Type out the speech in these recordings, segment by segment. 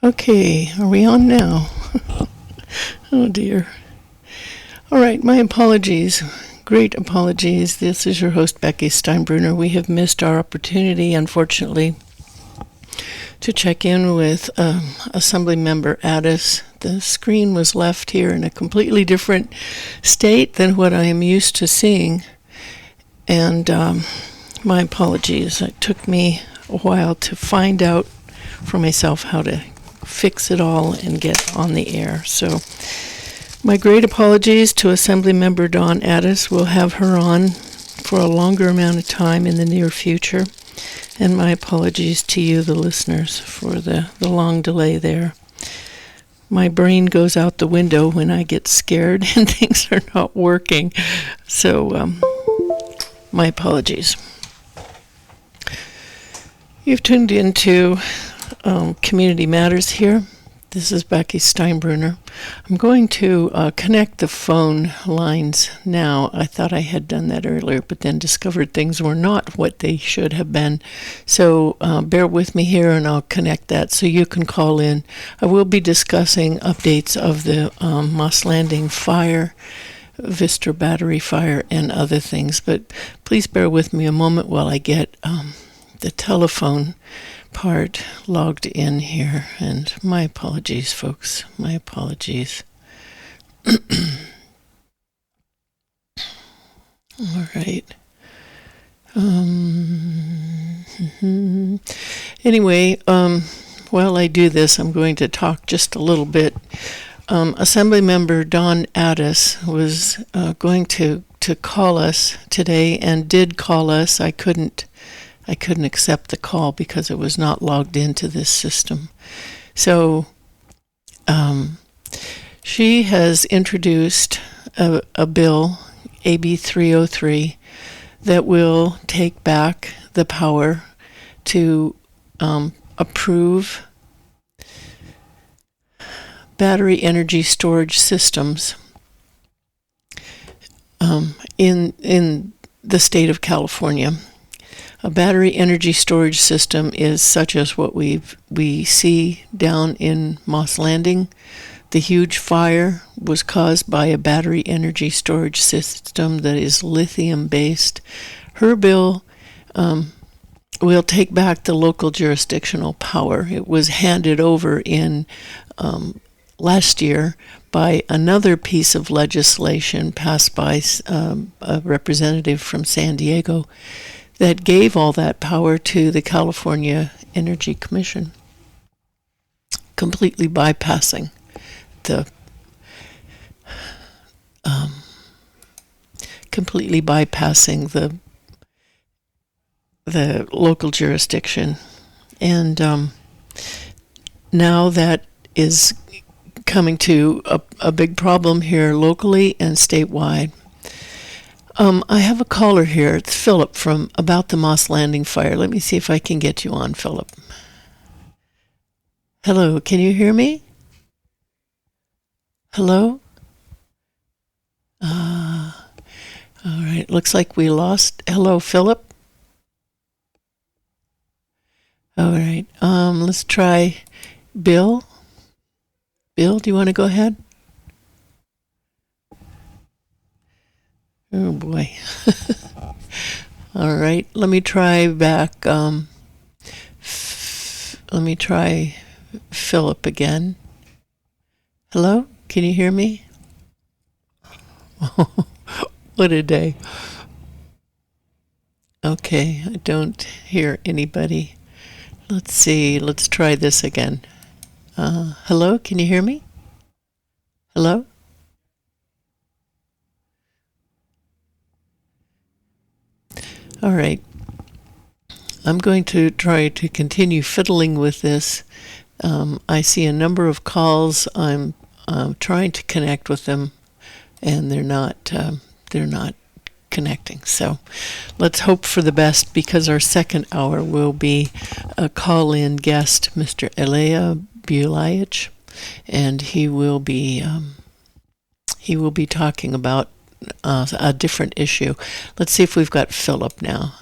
Okay, are we on now? Oh dear. All right, my apologies. Great apologies. This is your host, Becky Steinbrunner. We have missed our opportunity, unfortunately, to check in with Assemblymember Addis. The screen was left here in a completely different state than what I am used to seeing. And my apologies. It took me a while to find out for myself how to fix it all and get on the air. So my great apologies to Assemblymember Dawn Addis. We'll have her on for a longer amount of time in the near future. And my apologies to you, the listeners, for the long delay there. My brain goes out the window when I get scared and things are not working. So my apologies. You've tuned into Community Matters here. This is Becky Steinbrunner. I'm going to connect the phone lines now. I thought I had done that earlier, but then discovered things were not what they should have been. So bear with me here and I'll connect that so you can call in. I will be discussing updates of the Moss Landing fire, Vista Battery fire, and other things. But please bear with me a moment while I get the telephone part logged in here, and my apologies, folks. My apologies. All right. Anyway, while I do this, I'm going to talk just a little bit. Assemblymember Dawn Addis was going to call us today and did call us. I couldn't accept the call because it was not logged into this system. So she has introduced a bill, AB 303, that will take back the power to approve battery energy storage systems in the state of California. A battery energy storage system is such as what we see down in Moss Landing. The huge fire was caused by a battery energy storage system that is lithium-based. Her bill will take back the local jurisdictional power. It was handed over in last year by another piece of legislation passed by a representative from San Diego that gave all that power to the California Energy Commission, completely bypassing the local jurisdiction. And now that is coming to a big problem here locally and statewide. I have a caller here. It's Philip from About the Moss Landing Fire. Let me see if I can get you on, Philip. Hello, can you hear me? Hello? All right, looks like we lost. Hello, Philip? All right, let's try Bill. Bill, do you want to go ahead? Oh boy. All right, let me try back. Let me try Philip again. Hello, can you hear me? What a day. Okay, I don't hear anybody. Let's see, let's try this again. Hello, can you hear me? Hello? All right. I'm going to try to continue fiddling with this. I see a number of calls. I'm trying to connect with them, and they're not connecting. So let's hope for the best, because our second hour will be a call-in guest, Mr. Ilea Buliach, and he will be talking about a different issue. Let's see if we've got Philip now.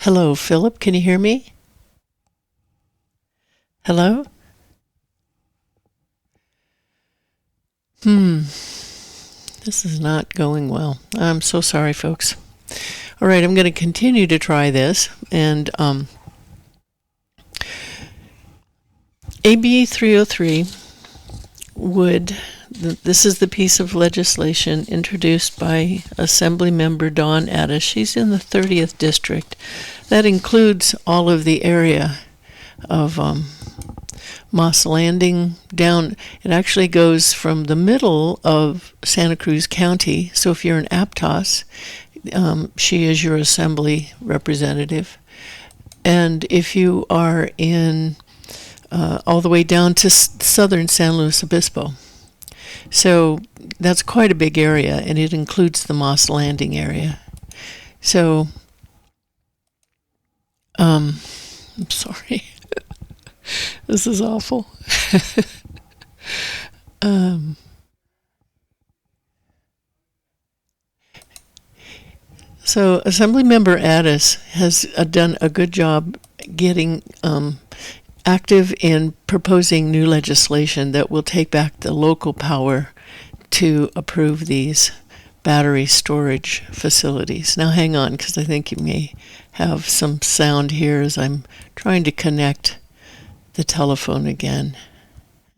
Hello, Philip, can you hear me? Hello? This is not going well. I'm so sorry, folks. All right, I'm going to continue to try this. And AB 303 this is the piece of legislation introduced by Assemblymember Addis. She's in the 30th District. That includes all of the area of Moss Landing down. It actually goes from the middle of Santa Cruz County. So if you're in Aptos, she is your assembly representative. And if you are in all the way down to southern San Luis Obispo. So that's quite a big area, and it includes the Moss Landing area. So, I'm sorry. This is awful. So Assemblymember Addis has done a good job getting active in proposing new legislation that will take back the local power to approve these battery storage facilities. Now hang on, because I think you may have some sound here as I'm trying to connect the telephone again.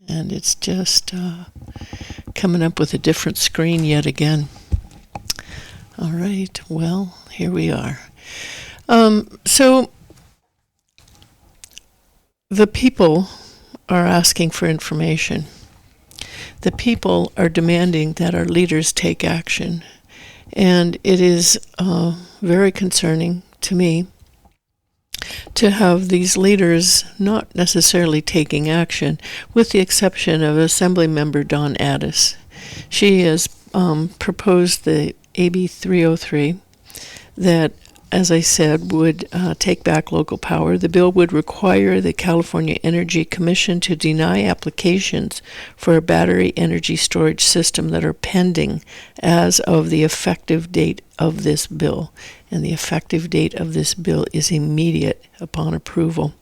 And it's just coming up with a different screen yet again. All right, well, here we are. So the people are asking for information. The people are demanding that our leaders take action. And it is very concerning to me to have these leaders not necessarily taking action, with the exception of Assemblymember Addis. She has proposed the AB 303 that, as I said, would take back local power. The bill would require the California Energy Commission to deny applications for a battery energy storage system that are pending as of the effective date of this bill. And the effective date of this bill is immediate upon approval.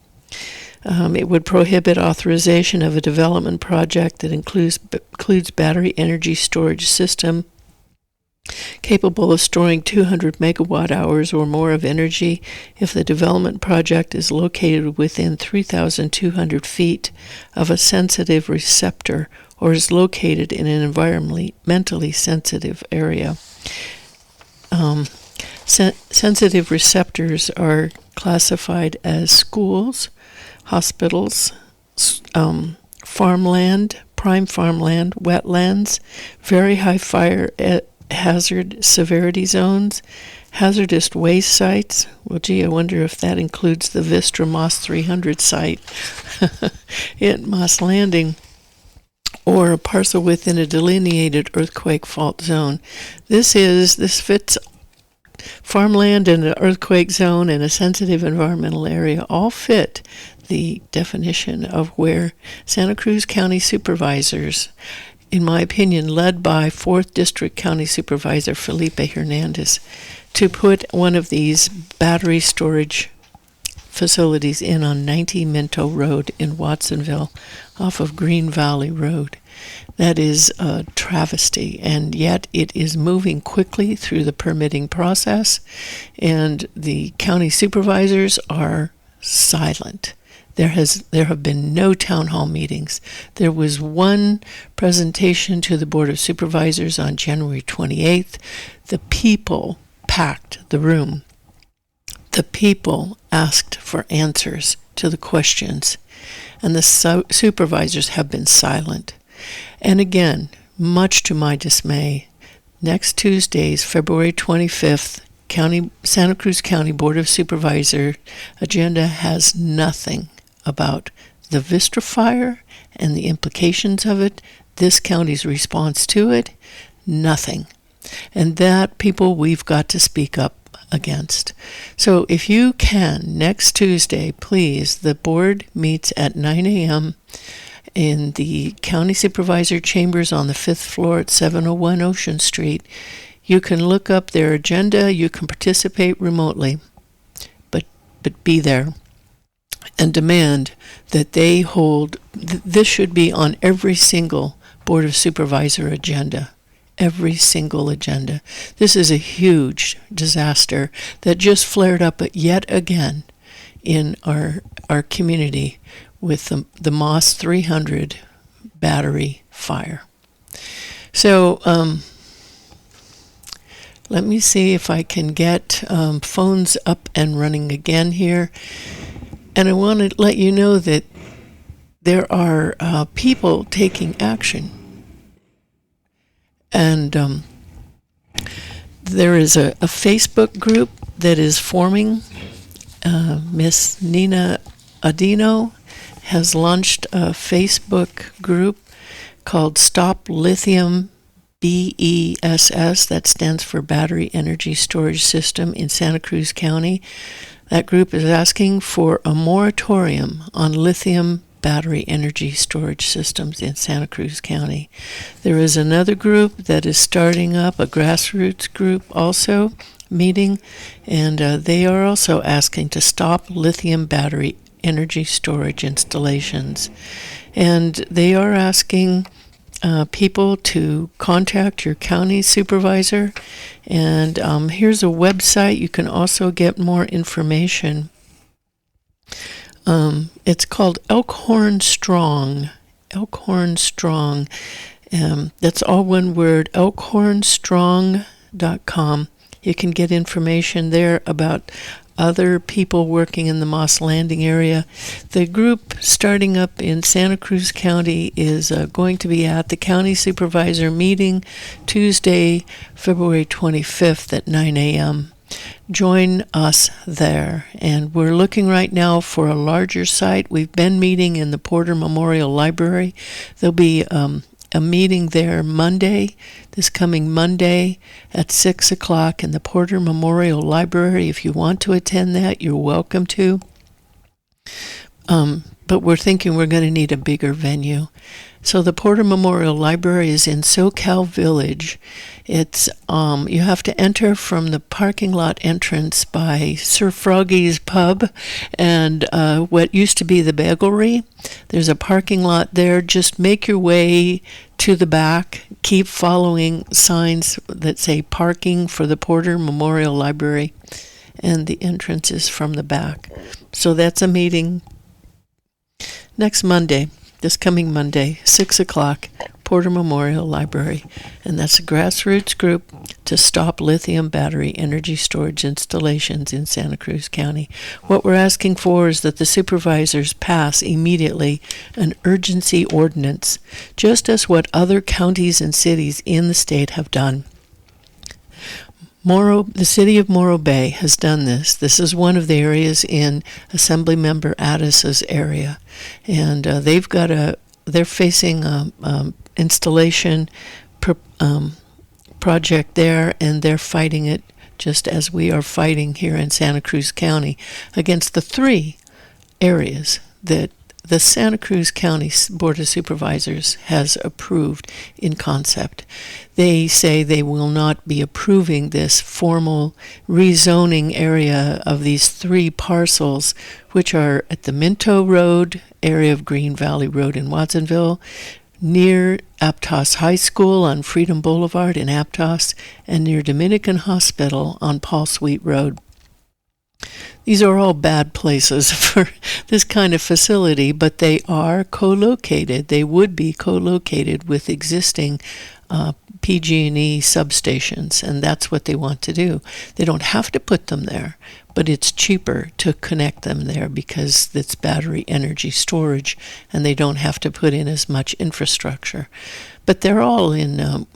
It would prohibit authorization of a development project that includes battery energy storage system capable of storing 200 megawatt hours or more of energy if the development project is located within 3,200 feet of a sensitive receptor or is located in an environmentally sensitive area. Sensitive receptors are classified as schools, hospitals, farmland, prime farmland, wetlands, very high fire hazard severity zones, hazardous waste sites. Well, gee, I wonder if that includes the Vistra Moss 300 site at Moss Landing, or a parcel within a delineated earthquake fault zone. This fits farmland and an earthquake zone and a sensitive environmental area all fit the definition of where Santa Cruz County supervisors, in my opinion, led by 4th District County Supervisor Felipe Hernandez, to put one of these battery storage facilities in on 90 Minto Road in Watsonville off of Green Valley Road. That is a travesty, and yet it is moving quickly through the permitting process, and the county supervisors are silent. There have been no town hall meetings. There was one presentation to the Board of Supervisors on January 28th. The people packed the room. The people asked for answers to the questions, and the supervisors have been silent. And again, much to my dismay, next Tuesday's February 25th Santa Cruz County Board of Supervisors agenda has nothing about the Vistra fire and the implications of it, this county's response to it, nothing. And that, people, we've got to speak up against. So if you can, next Tuesday, please, the board meets at 9 a.m. in the County Supervisor Chambers on the 5th floor at 701 Ocean Street. You can look up their agenda, you can participate remotely, but be there. And demand that they hold, this should be on every single Board of Supervisor agenda. Every single agenda. This is a huge disaster that just flared up yet again in our community with the Moss 300 battery fire. So let me see if I can get phones up and running again here. And I want to let you know that there are people taking action. And there is a Facebook group that is forming. Miss Nina Adino has launched a Facebook group called Stop Lithium BESS. That stands for Battery Energy Storage System in Santa Cruz County. That group is asking for a moratorium on lithium battery energy storage systems in Santa Cruz County. There is another group that is starting up, a grassroots group also meeting, and they are also asking to stop lithium battery energy storage installations. And they are asking people to contact your county supervisor. And here's a website. You can also get more information. It's called Elkhorn Strong. Elkhorn Strong. That's all one word, elkhornstrong.com. You can get information there about other people working in the Moss Landing area. The group starting up in Santa Cruz County is going to be at the county supervisor meeting Tuesday, February 25th at 9 a.m. Join us there. And we're looking right now for a larger site. We've been meeting in the Porter Memorial Library. There'll be a meeting there Monday, this coming Monday at 6 o'clock in the Porter Memorial Library. If you want to attend that, you're welcome to. But we're thinking we're going to need a bigger venue. So the Porter Memorial Library is in SoCal Village. It's you have to enter from the parking lot entrance by Sir Froggy's Pub and what used to be the Bagelry. There's a parking lot there. Just make your way to the back. Keep following signs that say parking for the Porter Memorial Library, and the entrance is from the back. So that's a meeting next Monday. This coming Monday, 6 o'clock, Porter Memorial Library. And that's a grassroots group to stop lithium battery energy storage installations in Santa Cruz County. What we're asking for is that the supervisors pass immediately an urgency ordinance, just as what other counties and cities in the state have done. The city of Morro Bay has done this. This is one of the areas in Assemblymember Addis's area, and they're facing installation project there, and they're fighting it just as we are fighting here in Santa Cruz County against the three areas that the Santa Cruz County Board of Supervisors has approved in concept. They say they will not be approving this formal rezoning area of these three parcels, which are at the Minto Road area of Green Valley Road in Watsonville, near Aptos High School on Freedom Boulevard in Aptos, and near Dominican Hospital on Paul Sweet Road. These are all bad places for this kind of facility, but they are co-located. They would be co-located with existing PG&E substations, and that's what they want to do. They don't have to put them there, but it's cheaper to connect them there because it's battery energy storage, and they don't have to put in as much infrastructure. But they're all in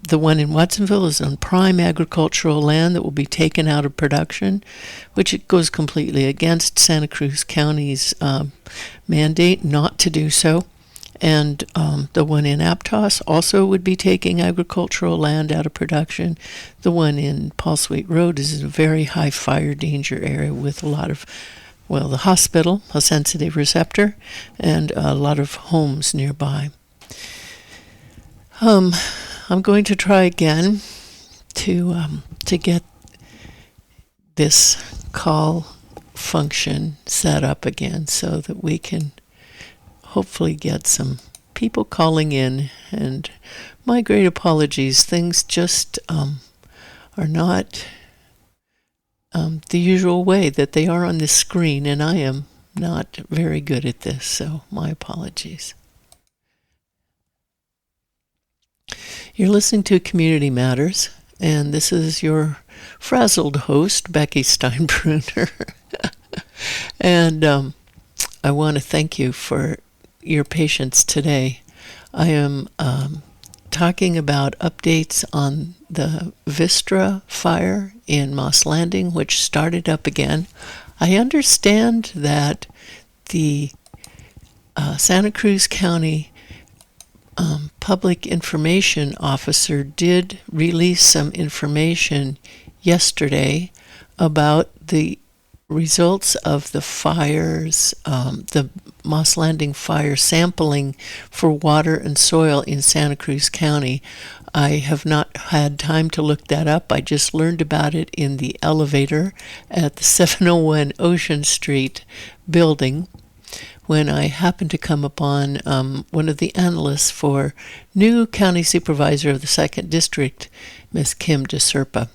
the one in Watsonville is on prime agricultural land that will be taken out of production, which it goes completely against Santa Cruz County's mandate not to do so. And the one in Aptos also would be taking agricultural land out of production. The one in Paul Sweet Road is a very high fire danger area with a lot of, the hospital, a sensitive receptor, and a lot of homes nearby. I'm going to try again to get this call function set up again so that we can hopefully get some people calling in, and my great apologies. Things just are not the usual way that they are on this screen, and I am not very good at this, so my apologies. You're listening to Community Matters, and this is your frazzled host, Becky Steinbruner. And I want to thank you for your patience today. I am talking about updates on the Vistra fire in Moss Landing, which started up again. I understand that the Santa Cruz County Public Information Officer did release some information yesterday about the results of the fires, the Moss Landing fire sampling for water and soil in Santa Cruz County. I have not had time to look that up. I just learned about it in the elevator at the 701 Ocean Street building when I happened to come upon one of the analysts for new county supervisor of the 2nd District, Ms. Kim DeSerpa.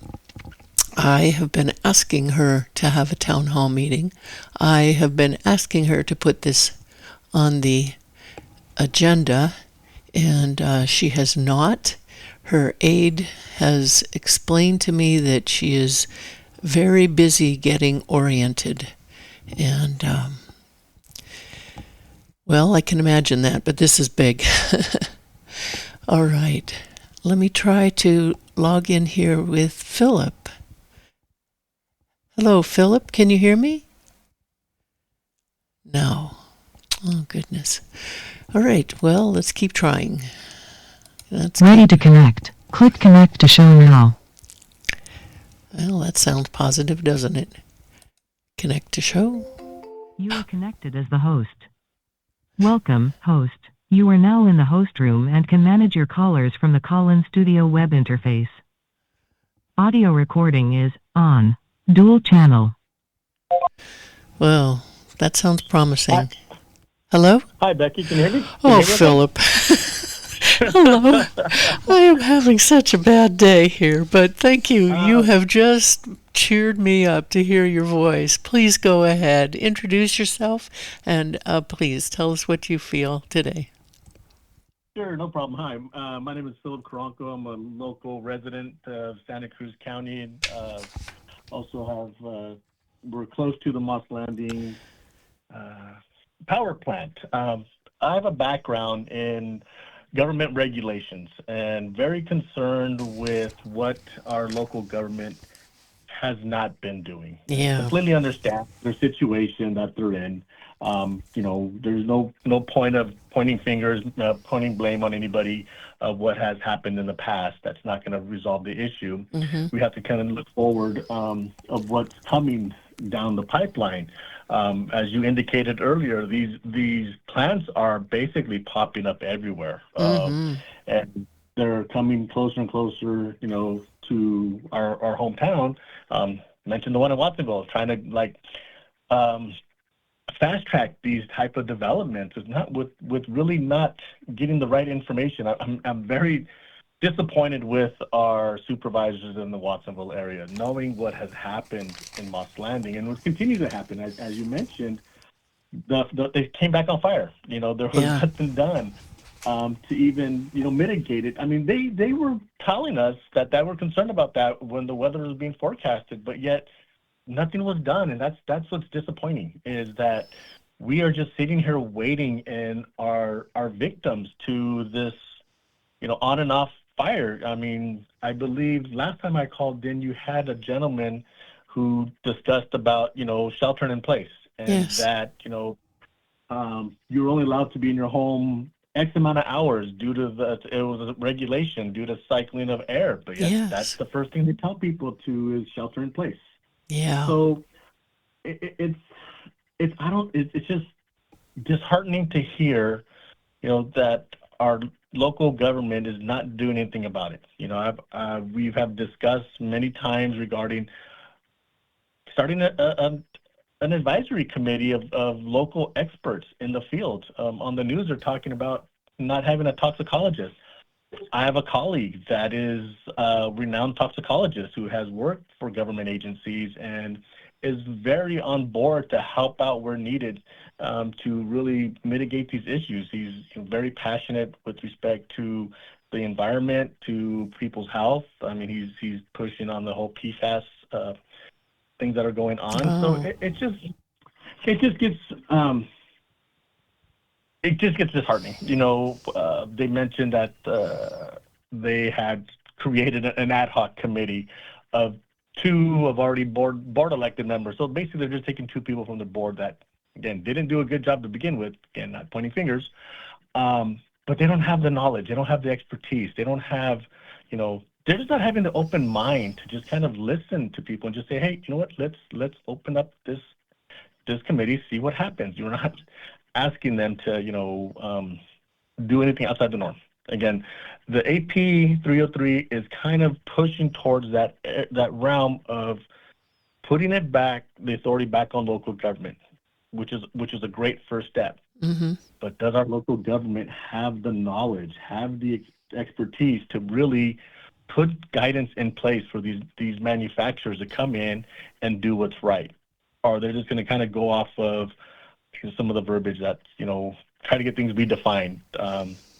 I have been asking her to have a town hall meeting. I have been asking her to put this on the agenda, and she has not. Her aide has explained to me that she is very busy getting oriented, and well, I can imagine that, but this is big. All right, let me try to log in here with Philip. Hello, Philip, can you hear me? No. Oh, goodness. All right, well, let's keep trying. Ready to connect. Click connect to show now. Well, that sounds positive, doesn't it? Connect to show. You are connected as the host. Welcome, host. You are now in the host room and can manage your callers from the call-in studio web interface. Audio recording is on. Dual channel. Well, that sounds promising. Hi. Hello? Hi, Becky. Can you hear me? Philip. Hello. I am having such a bad day here, but thank you. You have just cheered me up to hear your voice. Please go ahead. Introduce yourself, and please tell us what you feel today. Sure, no problem. Hi, my name is Phillip Carranco. I'm a local resident of Santa Cruz County. Also have, we're close to the Moss Landing power plant. I have a background in government regulations and very concerned with what our local government has not been doing. Yeah. Completely understand their situation that they're in. There's no point of pointing fingers, pointing blame on anybody of what has happened in the past. That's not going to resolve the issue. Mm-hmm. We have to kind of look forward of what's coming down the pipeline. As you indicated earlier, these plants are basically popping up everywhere, and they're coming closer and closer, to our hometown. Mentioned the one in Watsonville, trying to fast track these type of developments is not with really not getting the right information. I'm very disappointed with our supervisors in the Watsonville area, knowing what has happened in Moss Landing and will continue to happen. As you mentioned, they came back on fire. There was nothing done to even mitigate it. I mean, they were telling us that they were concerned about that when the weather was being forecasted, but yet nothing was done. And that's what's disappointing, is that we are just sitting here waiting, and our victims to this on and off fire. I mean, I believe last time I called in, you had a gentleman who discussed about sheltering in place, and that you were only allowed to be in your home X amount of hours due to it was a regulation due to cycling of air. But that's the first thing they tell people to is shelter in place. Yeah. So it's just disheartening to hear, that our local government is not doing anything about it. We have discussed many times regarding starting an advisory committee of local experts in the field. On the news, they're talking about not having a toxicologist. I have a colleague that is a renowned toxicologist who has worked for government agencies and is very on board to help out where needed to really mitigate these issues. He's very passionate with respect to the environment, to people's health. I mean, he's pushing on the whole PFAS things that are going on. So it just gets disheartening. They mentioned that they had created an ad hoc committee of 2 of already board elected members. So basically, they're just taking 2 people from the board that, again, didn't do a good job to begin with. Again, not pointing fingers, but they don't have the knowledge. They don't have the expertise. They don't have, they're just not having the open mind to just kind of listen to people and just say, hey, you know what? Let's open up this committee, see what happens. You're not asking them to, do anything outside the norm. Again, the AP 303 is kind of pushing towards that realm of putting the authority back on local government, which is a great first step. Mm-hmm. But does our local government have the knowledge, have the expertise to really put guidance in place for these manufacturers to come in and do what's right? Or they're just going to kind of go off of some of the verbiage that, try to get things redefined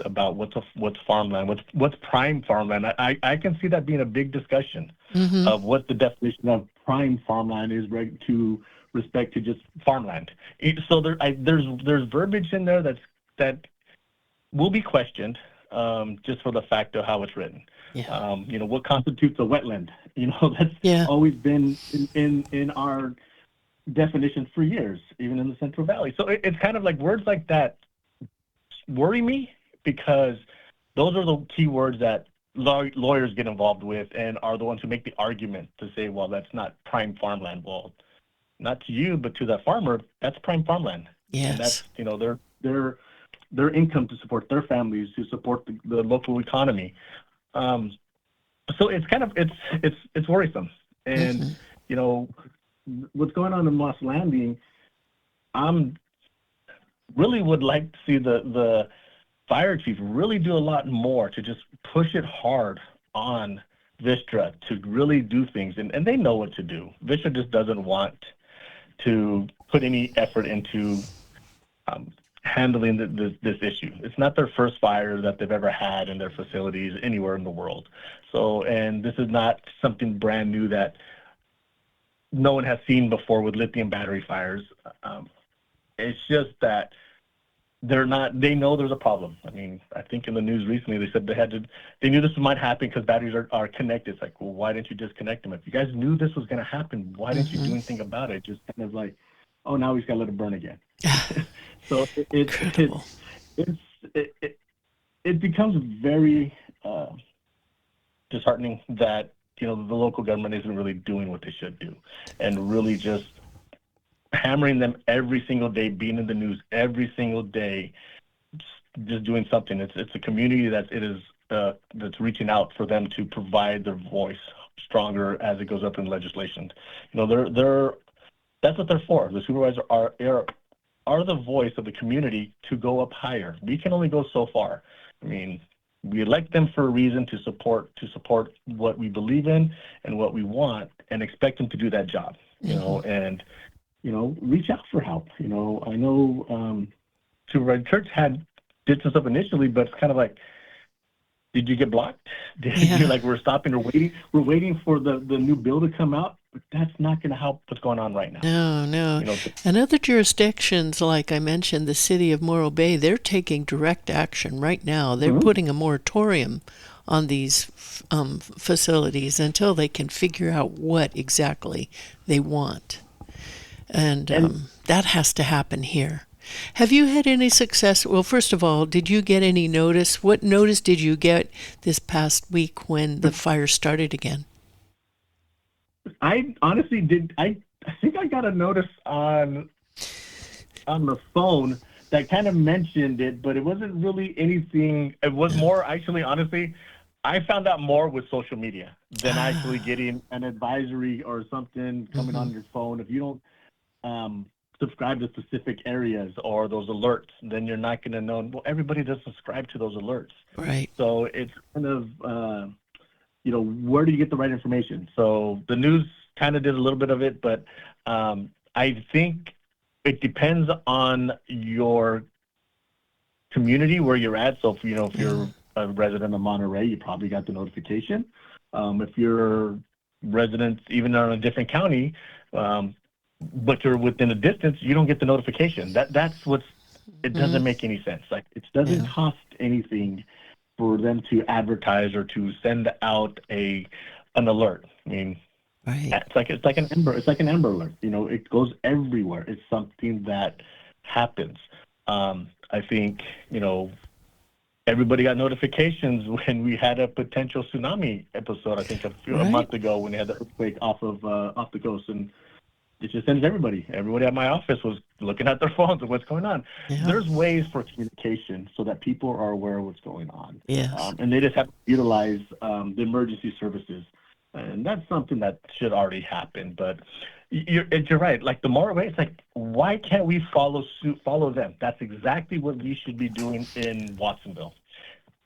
about what's farmland, what's prime farmland. I can see that being a big discussion of what the definition of prime farmland is to respect to just farmland. So there's verbiage in there that will be questioned just for the fact of how it's written. Yeah. What constitutes a wetland? That's always been in our definition for years, even in the Central Valley. So it's kind of like words like that worry me, because those are the key words that lawyers get involved with and are the ones who make the argument to say, well, that's not prime farmland. Well, not to you, but to that farmer, that's prime farmland. Yes. And that's, their income to support their families, to support the local economy. So it's kind of, it's worrisome. And, what's going on in Moss Landing, really would like to see the fire chief really do a lot more to just push it hard on Vistra to really do things. And they know what to do. Vistra just doesn't want to put any effort into handling this issue. It's not their first fire that they've ever had in their facilities anywhere in the world. So, and this is not something brand new that no one has seen before with lithium battery fires. It's just that they know there's a problem. I mean, I think in the news recently, they said they knew this might happen because batteries are connected. It's like, well, why didn't you disconnect them? If you guys knew this was going to happen, why didn't you do anything about it? Just kind of like, oh, now we just got to let it burn again. So it becomes very disheartening that, the local government isn't really doing what they should do, and really just hammering them every single day, being in the news every single day, just doing something. It's a community that's reaching out for them to provide their voice stronger as it goes up in legislation. That's what they're for. The supervisors are the voice of the community to go up higher. We can only go so far. I mean, we elect them for a reason, to support what we believe in and what we want, and expect them to do that job. And reach out for help. I know Supervisor Church did some stuff initially, but it's kind of like, did you get blocked? We're stopping or waiting? We're waiting for the new bill to come out, but that's not going to help what's going on right now. No. And other jurisdictions, like I mentioned, the city of Morro Bay, they're taking direct action right now. They're putting a moratorium on these facilities until they can figure out what exactly they want. And that has to happen here. Have you had any success? Well, first of all, did you get any notice? What notice did you get this past week when the fire started again? I honestly did. I think I got a notice on the phone that kind of mentioned it, but it wasn't really anything. It was more, actually, honestly, I found out more with social media than actually getting an advisory or something coming on your phone. If you don't subscribe to specific areas or those alerts, then you're not going to know. Well, everybody does subscribe to those alerts. Right. So it's kind of, where do you get the right information? So the news kind of did a little bit of it, but I think it depends on your community where you're at. So if you're a resident of Monterey, you probably got the notification. If you're residents even on a different county, but you're within a distance, you don't get the notification. That's what's. It doesn't make any sense. Like, it doesn't cost anything for them to advertise or to send out an alert. I mean, it's like an Amber Alert. It goes everywhere. It's something that happens. I think everybody got notifications when we had a potential tsunami episode. I think a month ago when they had the earthquake off the coast, and it just sends everybody. Everybody at my office was looking at their phones of what's going on. Yeah. There's ways for communication so that people are aware of what's going on. Yes. And they just have to utilize the emergency services. And that's something that should already happen. But you're right. Like the more way, it's like, why can't we follow them? That's exactly what we should be doing in Watsonville.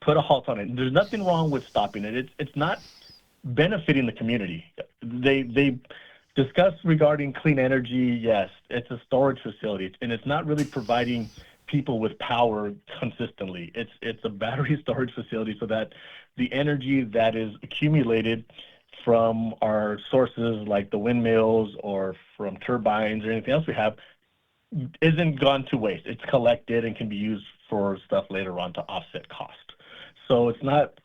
Put a halt on it. There's nothing wrong with stopping it. It's not benefiting the community. They discuss regarding clean energy. Yes, it's a storage facility, and it's not really providing people with power consistently. It's a battery storage facility so that the energy that is accumulated from our sources like the windmills or from turbines or anything else we have isn't gone to waste. It's collected and can be used for stuff later on to offset cost. So it's not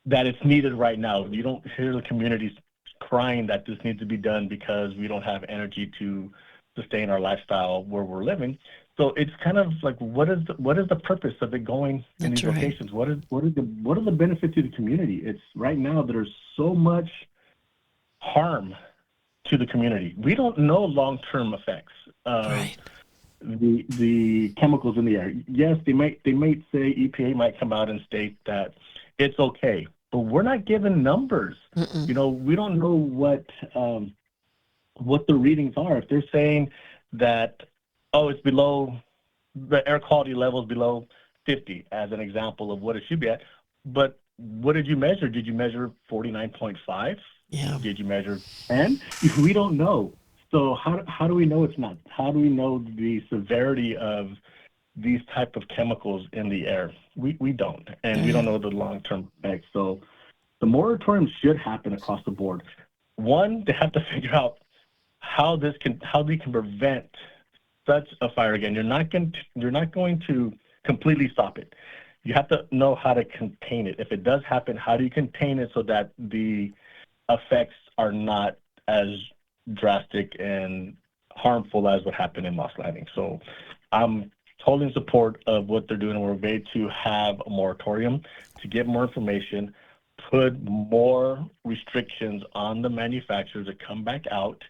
that it's needed right now. You don't hear the communities crying that this needs to be done because we don't have energy to sustain our lifestyle where we're living. So it's kind of like, what is the purpose of it going in these locations? What are the benefits to the community? It's right now there's so much harm to the community. We don't know long-term effects of the chemicals in the air. Yes, they might say EPA might come out and state that it's okay, but we're not given numbers. We don't know what the readings are. If they're saying that, it's below, the air quality level is below 50, as an example of what it should be at. But what did you measure? Did you measure 49.5? Yeah. Did you measure 10? We don't know. So how do we know it's not? How do we know the severity of these type of chemicals in the air? We don't. And we don't know the long-term effects. So the moratorium should happen across the board. One, they have to figure out how they can prevent such a fire again. You're not going to completely stop it. You have to know how to contain it. If it does happen, how do you contain it so that the effects are not as drastic and harmful as what happened in Moss Landing? So I'm totally in support of what they're doing. We're ready to have a moratorium to get more information, put more restrictions on the manufacturers to come back out.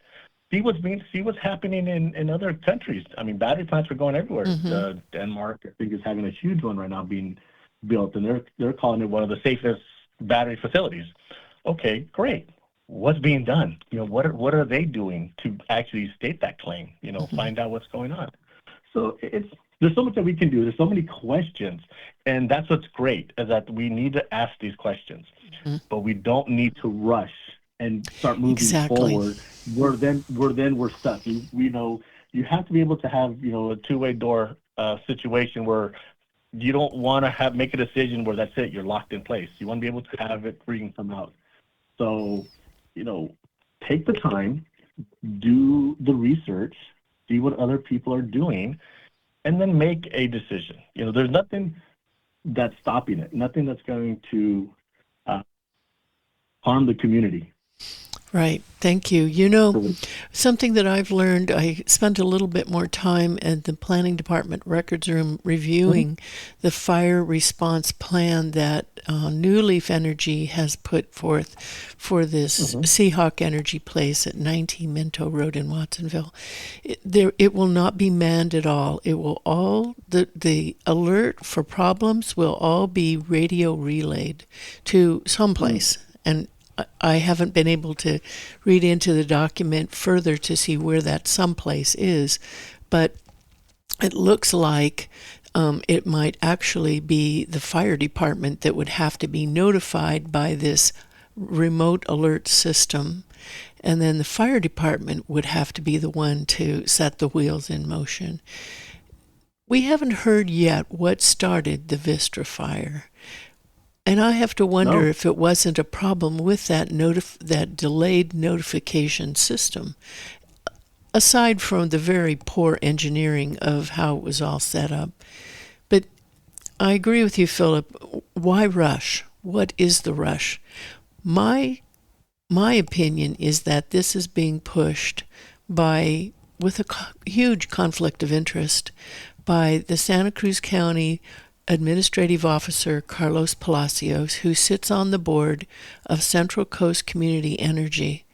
See what's happening in other countries. I mean, battery plants are going everywhere. Denmark, I think, is having a huge one right now being built, and they're calling it one of the safest battery facilities. Okay, great. What's being done? What are they doing to actually state that claim? Find out what's going on. So there's so much that we can do. There's so many questions, and that's what's great, is that we need to ask these questions, but we don't need to rush and start moving forward. We're stuck. You have to be able to have a two-way door situation where you don't want to make a decision where that's it, you're locked in place. You want to be able to have it free and come out. So take the time, do the research, see what other people are doing, and then make a decision. There's nothing that's stopping it, nothing that's going to harm the community. Right. Thank you. Something that I've learned, I spent a little bit more time at the planning department records room reviewing the fire response plan that New Leaf Energy has put forth for this Seahawk Energy place at 19 Minto Road in Watsonville. It will not be manned at all. It will the alert for problems will all be radio relayed to someplace. And I haven't been able to read into the document further to see where that someplace is, but it looks like it might actually be the fire department that would have to be notified by this remote alert system, and then the fire department would have to be the one to set the wheels in motion. We haven't heard yet what started the Vistra fire. And I have to wonder if it wasn't a problem with that delayed notification system, aside from the very poor engineering of how it was all set up. But I agree with you, Philip. Why rush? What is the rush? My opinion is that this is being pushed with a huge conflict of interest by the Santa Cruz County Administrative Officer Carlos Palacios, who sits on the board of Central Coast Community Energy,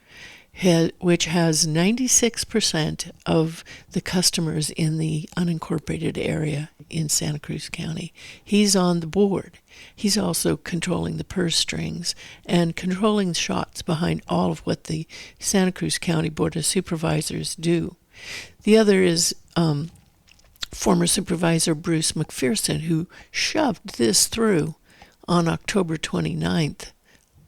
which has 96% of the customers in the unincorporated area in Santa Cruz County. He's on the board. He's also controlling the purse strings and controlling the shots behind all of what the Santa Cruz County Board of Supervisors do. The other is former Supervisor Bruce McPherson, who shoved this through on October 29th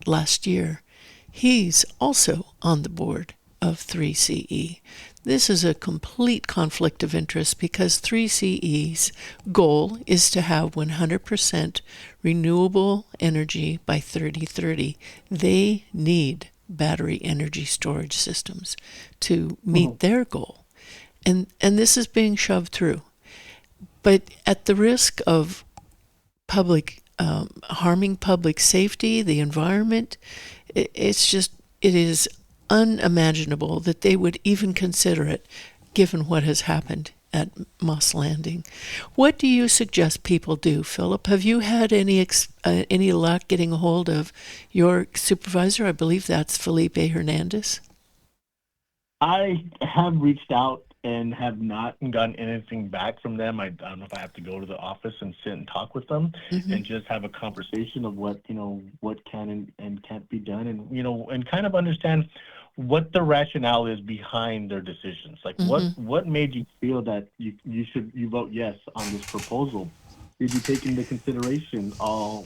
last year. He's also on the board of 3CE. This is a complete conflict of interest because 3CE's goal is to have 100% renewable energy by 2030. They need battery energy storage systems to meet their goal. And this is being shoved through. But at the risk of harming public safety, the environment, it is unimaginable that they would even consider it, given what has happened at Moss Landing. What do you suggest people do, Philip? Have you had any luck getting a hold of your supervisor? I believe that's Felipe Hernandez. I have reached out and have not gotten anything back from them. I don't know if I have to go to the office and sit and talk with them and just have a conversation of what can and can't be done, and kind of understand what the rationale is behind their decisions. Like what made you feel that you vote yes on this proposal? Did you take into consideration all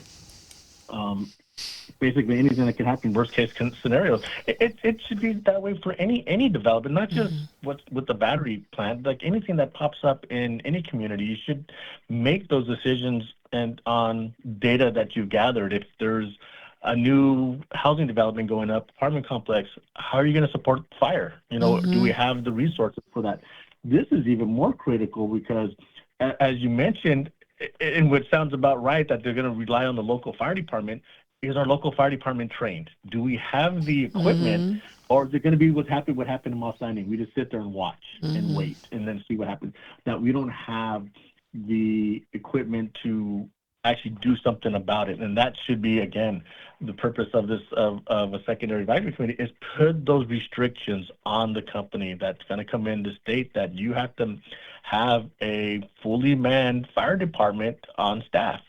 basically anything that could happen, worst case scenarios? It should be that way for any development, not just what's with the battery plant. Like anything that pops up in any community, you should make those decisions and on data that you've gathered. If there's a new housing development going up, apartment complex, how are you going to support fire? Do we have the resources for that? This is even more critical because, as you mentioned, and what sounds about right, that they're going to rely on the local fire department. Is our local fire department trained? Do we have the equipment, or is it going to be what happened in Moss Landing? We just sit there and watch and wait and then see what happens. That we don't have the equipment to actually do something about it. And that should be, again, the purpose of this of a secondary advisory committee, is put those restrictions on the company that's going to come in to state that you have to have a fully manned fire department on staff.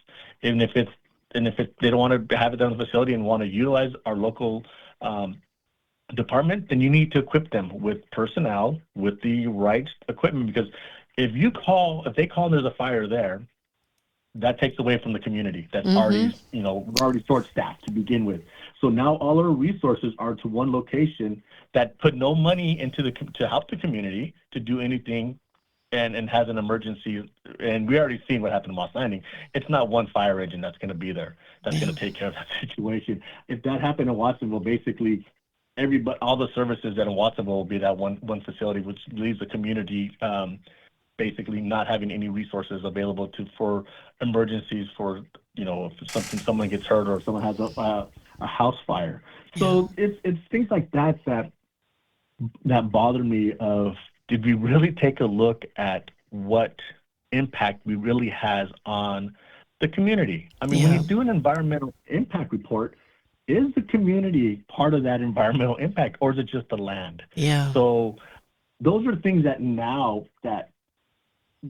And if they don't want to have it done in the facility and want to utilize our local department, then you need to equip them with personnel, with the right equipment. Because if they call and there's a fire there, that takes away from the community that's already short-staffed to begin with. So now all our resources are to one location that put no money into to help the community to do anything, and has an emergency. And we already seen what happened in Moss Landing. It's not one fire engine that's going to be there that's going to take care of that situation. If that happened in Watsonville, basically all the services that in Watsonville will be that one facility, which leaves the community basically not having any resources available for emergencies, for if someone gets hurt or someone has a house fire. So it's things like that bother me. Of, did we really take a look at what impact we really has on the community? I mean, when you do an environmental impact report, is the community part of that environmental impact, or is it just the land? Yeah. So those are things that now that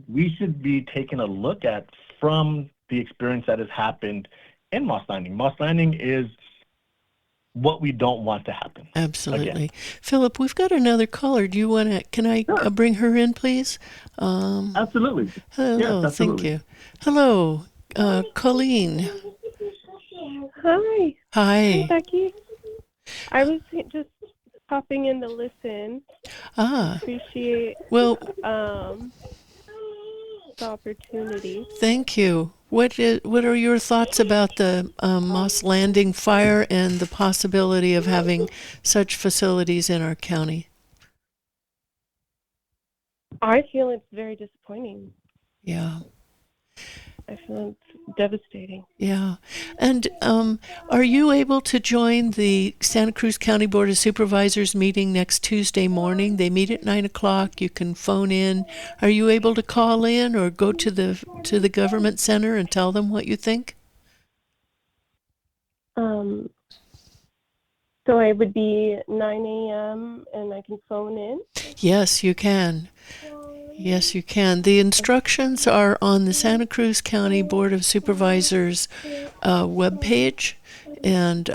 we should be taking a look at from the experience that has happened in Moss Landing. Moss Landing is what we don't want to happen. Absolutely. Again. Philip, we've got another caller. Do you want to, can I Sure. bring her in, please? Absolutely. Hello, Yes, thank absolutely. you. Hello, Colleen. Hi. Hi. Hi, Becky. I was just popping in to listen. Appreciate Well, the opportunity. thank you. What are your thoughts about the Moss Landing fire and the possibility of having such facilities in our county? I feel it's very disappointing. Yeah. I feel it's devastating. Yeah. And are you able to join the Santa Cruz County Board of Supervisors meeting next Tuesday morning? They meet at 9 o'clock. You can phone in. Are you able to call in or go to the government center and tell them what you think? So I would be 9 a.m. and I can phone in? Yes, you can. Yes, you can. The instructions are on the Santa Cruz County Board of Supervisors webpage, and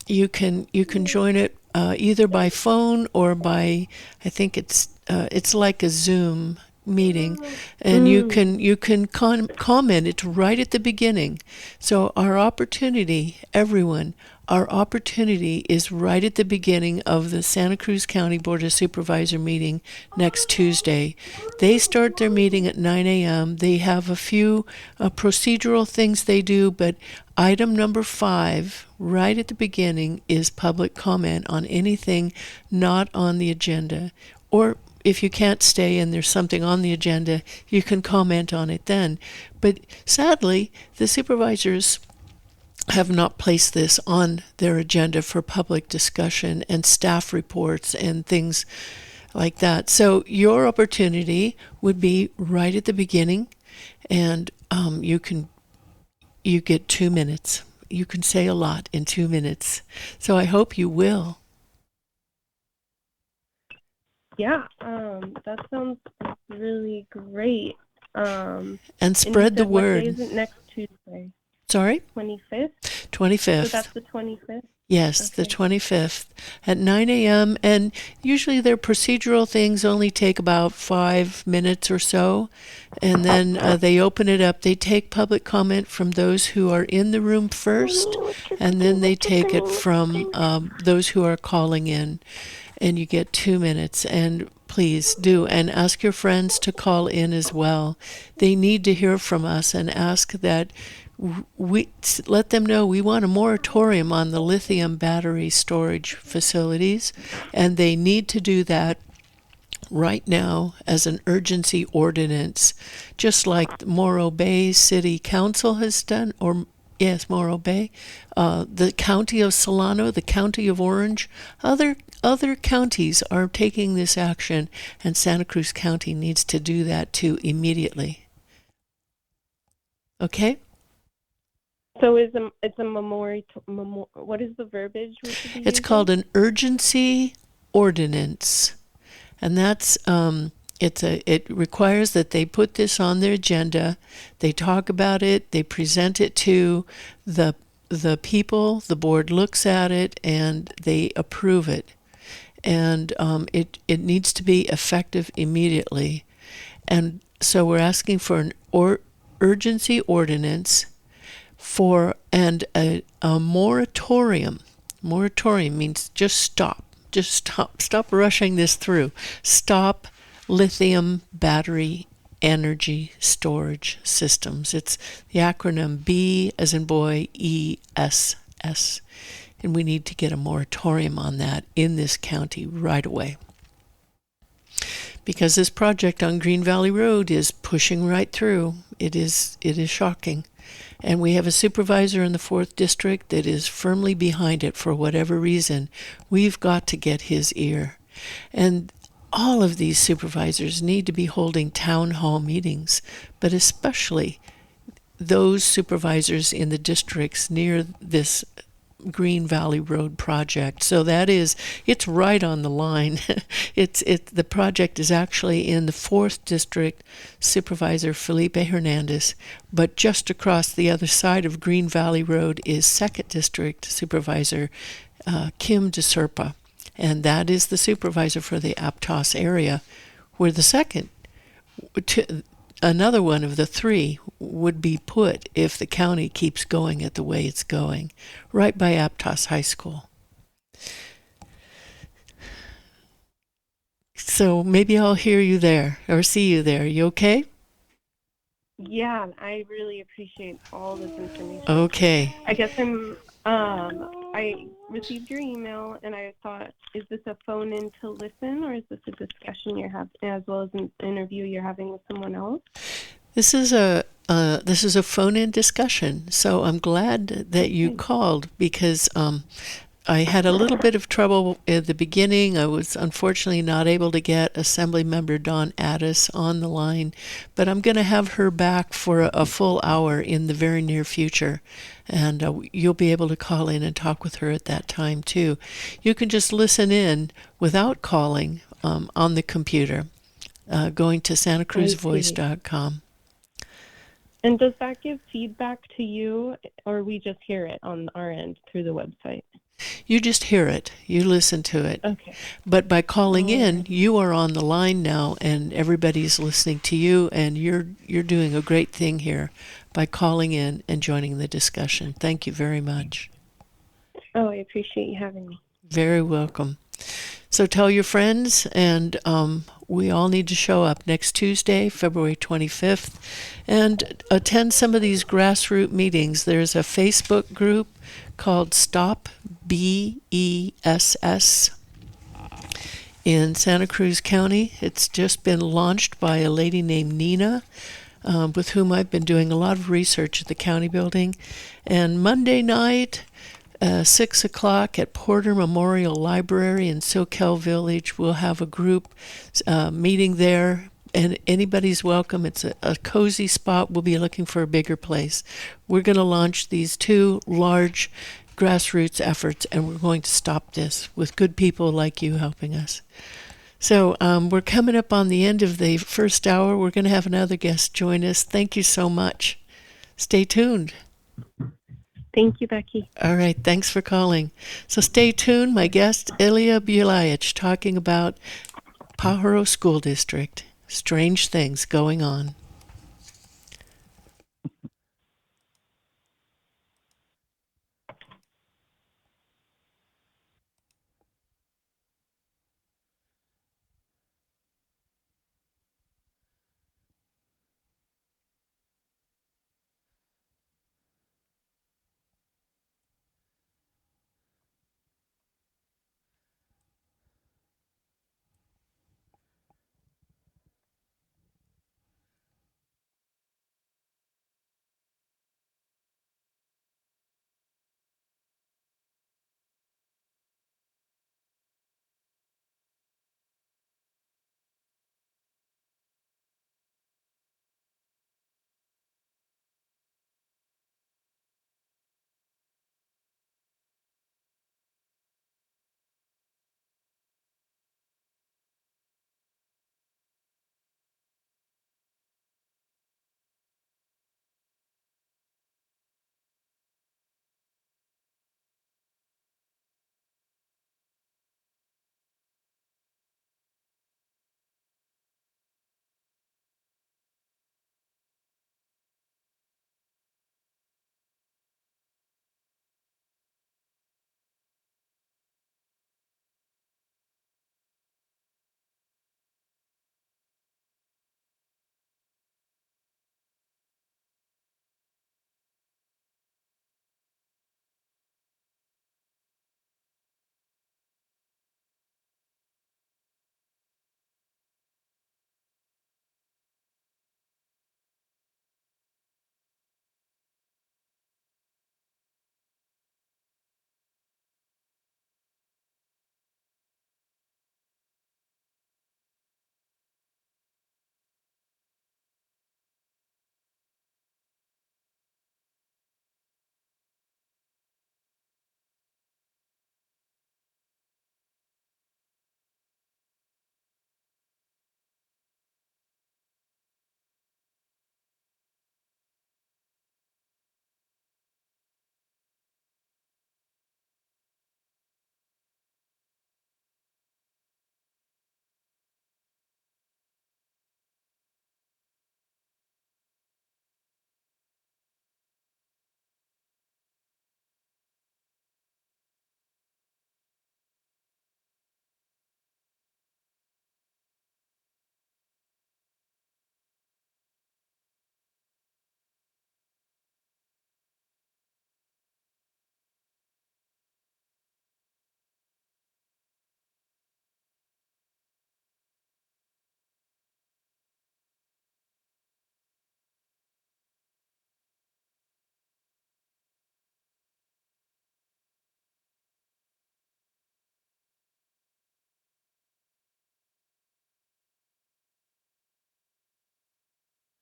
you can join it either by phone or by, I think it's like a Zoom meeting, and you can comment. It's right at the beginning. So our opportunity, everyone, our opportunity is right at the beginning of the Santa Cruz County Board of Supervisor meeting next Tuesday. They start their meeting at 9 a.m. They have a few procedural things they do, but item number 5, right at the beginning, is public comment on anything not on the agenda. Or if you can't stay and there's something on the agenda, you can comment on it then. But sadly, the supervisors have not placed this on their agenda for public discussion and staff reports and things like that. So your opportunity would be right at the beginning, and you get 2 minutes. You can say a lot in 2 minutes. So I hope you will. Yeah, that sounds really great. And spread the word. What day is it next Tuesday? Sorry? 25th? 25th. So that's the 25th? Yes, Okay. the 25th at 9 a.m. And usually their procedural things only take about 5 minutes or so. And then they open it up. They take public comment from those who are in the room first, and then they take it from those who are calling in. And you get 2 minutes. And please do, and ask your friends to call in as well. They need to hear from us, and ask that we let them know we want a moratorium on the lithium battery storage facilities, and they need to do that right now as an urgency ordinance, just like Morro Bay City Council has done, or yes, Morro Bay, the County of Solano, the County of Orange, other counties are taking this action, and Santa Cruz County needs to do that too immediately. Okay? So it's a what is the verbiage we should be It's using? called an urgency ordinance, and that's it requires that they put this on their agenda. They talk about it. They present it to the people. The board looks at it and they approve it, and it needs to be effective immediately. And so we're asking for an urgency ordinance and a moratorium. Moratorium means just stop. Stop rushing this through. Stop lithium battery energy storage systems. It's the acronym B as in boy, ESS. And we need to get a moratorium on that in this county right away. Because this project on Green Valley Road is pushing right through. It is shocking. And we have a supervisor in the 4th District that is firmly behind it for whatever reason. We've got to get his ear. And all of these supervisors need to be holding town hall meetings, but especially those supervisors in the districts near this Green Valley Road project. So it's right on the line. The project is actually in the 4th District, Supervisor Felipe Hernandez, but just across the other side of Green Valley Road is 2nd District Supervisor Kim DeSerpa, and that is the supervisor for the Aptos area, where the second, another one of the 3 would be put if the county keeps going at the way it's going, right by Aptos High School. So maybe I'll hear you there or see you there. You okay? Yeah, I really appreciate all this information. Okay. I guess I received your email and I thought, is this a phone in to listen, or is this a discussion you're having, as well as an interview you're having with someone else? This is a phone-in discussion. So I'm glad that you called, because I had a little bit of trouble at the beginning. I was unfortunately not able to get Assemblymember Addis on the line, but I'm going to have her back for a full hour in the very near future, and you'll be able to call in and talk with her at that time too. You can just listen in without calling on the computer, going to santacruzvoice.com. And does that give feedback to you, or we just hear it on our end through the website? You just hear it. You listen to it. Okay. But by calling in, you are on the line now, and everybody's listening to you, and you're doing a great thing here by calling in and joining the discussion. Thank you very much. Oh, I appreciate you having me. Very welcome. So tell your friends, and we all need to show up next Tuesday, February 25th, and attend some of these grassroots meetings. There's a Facebook group called Stop BESS in Santa Cruz County. It's just been launched by a lady named Nina, with whom I've been doing a lot of research at the county building. And Monday night, 6 o'clock at Porter Memorial Library in Soquel Village, we'll have a group meeting there, and anybody's welcome. It's a cozy spot. We'll be looking for a bigger place. We're going to launch these 2 large grassroots efforts, and we're going to stop this with good people like you helping us. So we're coming up on the end of the first hour. We're going to have another guest join us. Thank you so much. Stay tuned. Thank you, Becky. All right, thanks for calling. So stay tuned. My guest, Ilea Buliach, talking about Pajaro School District. Strange things going on.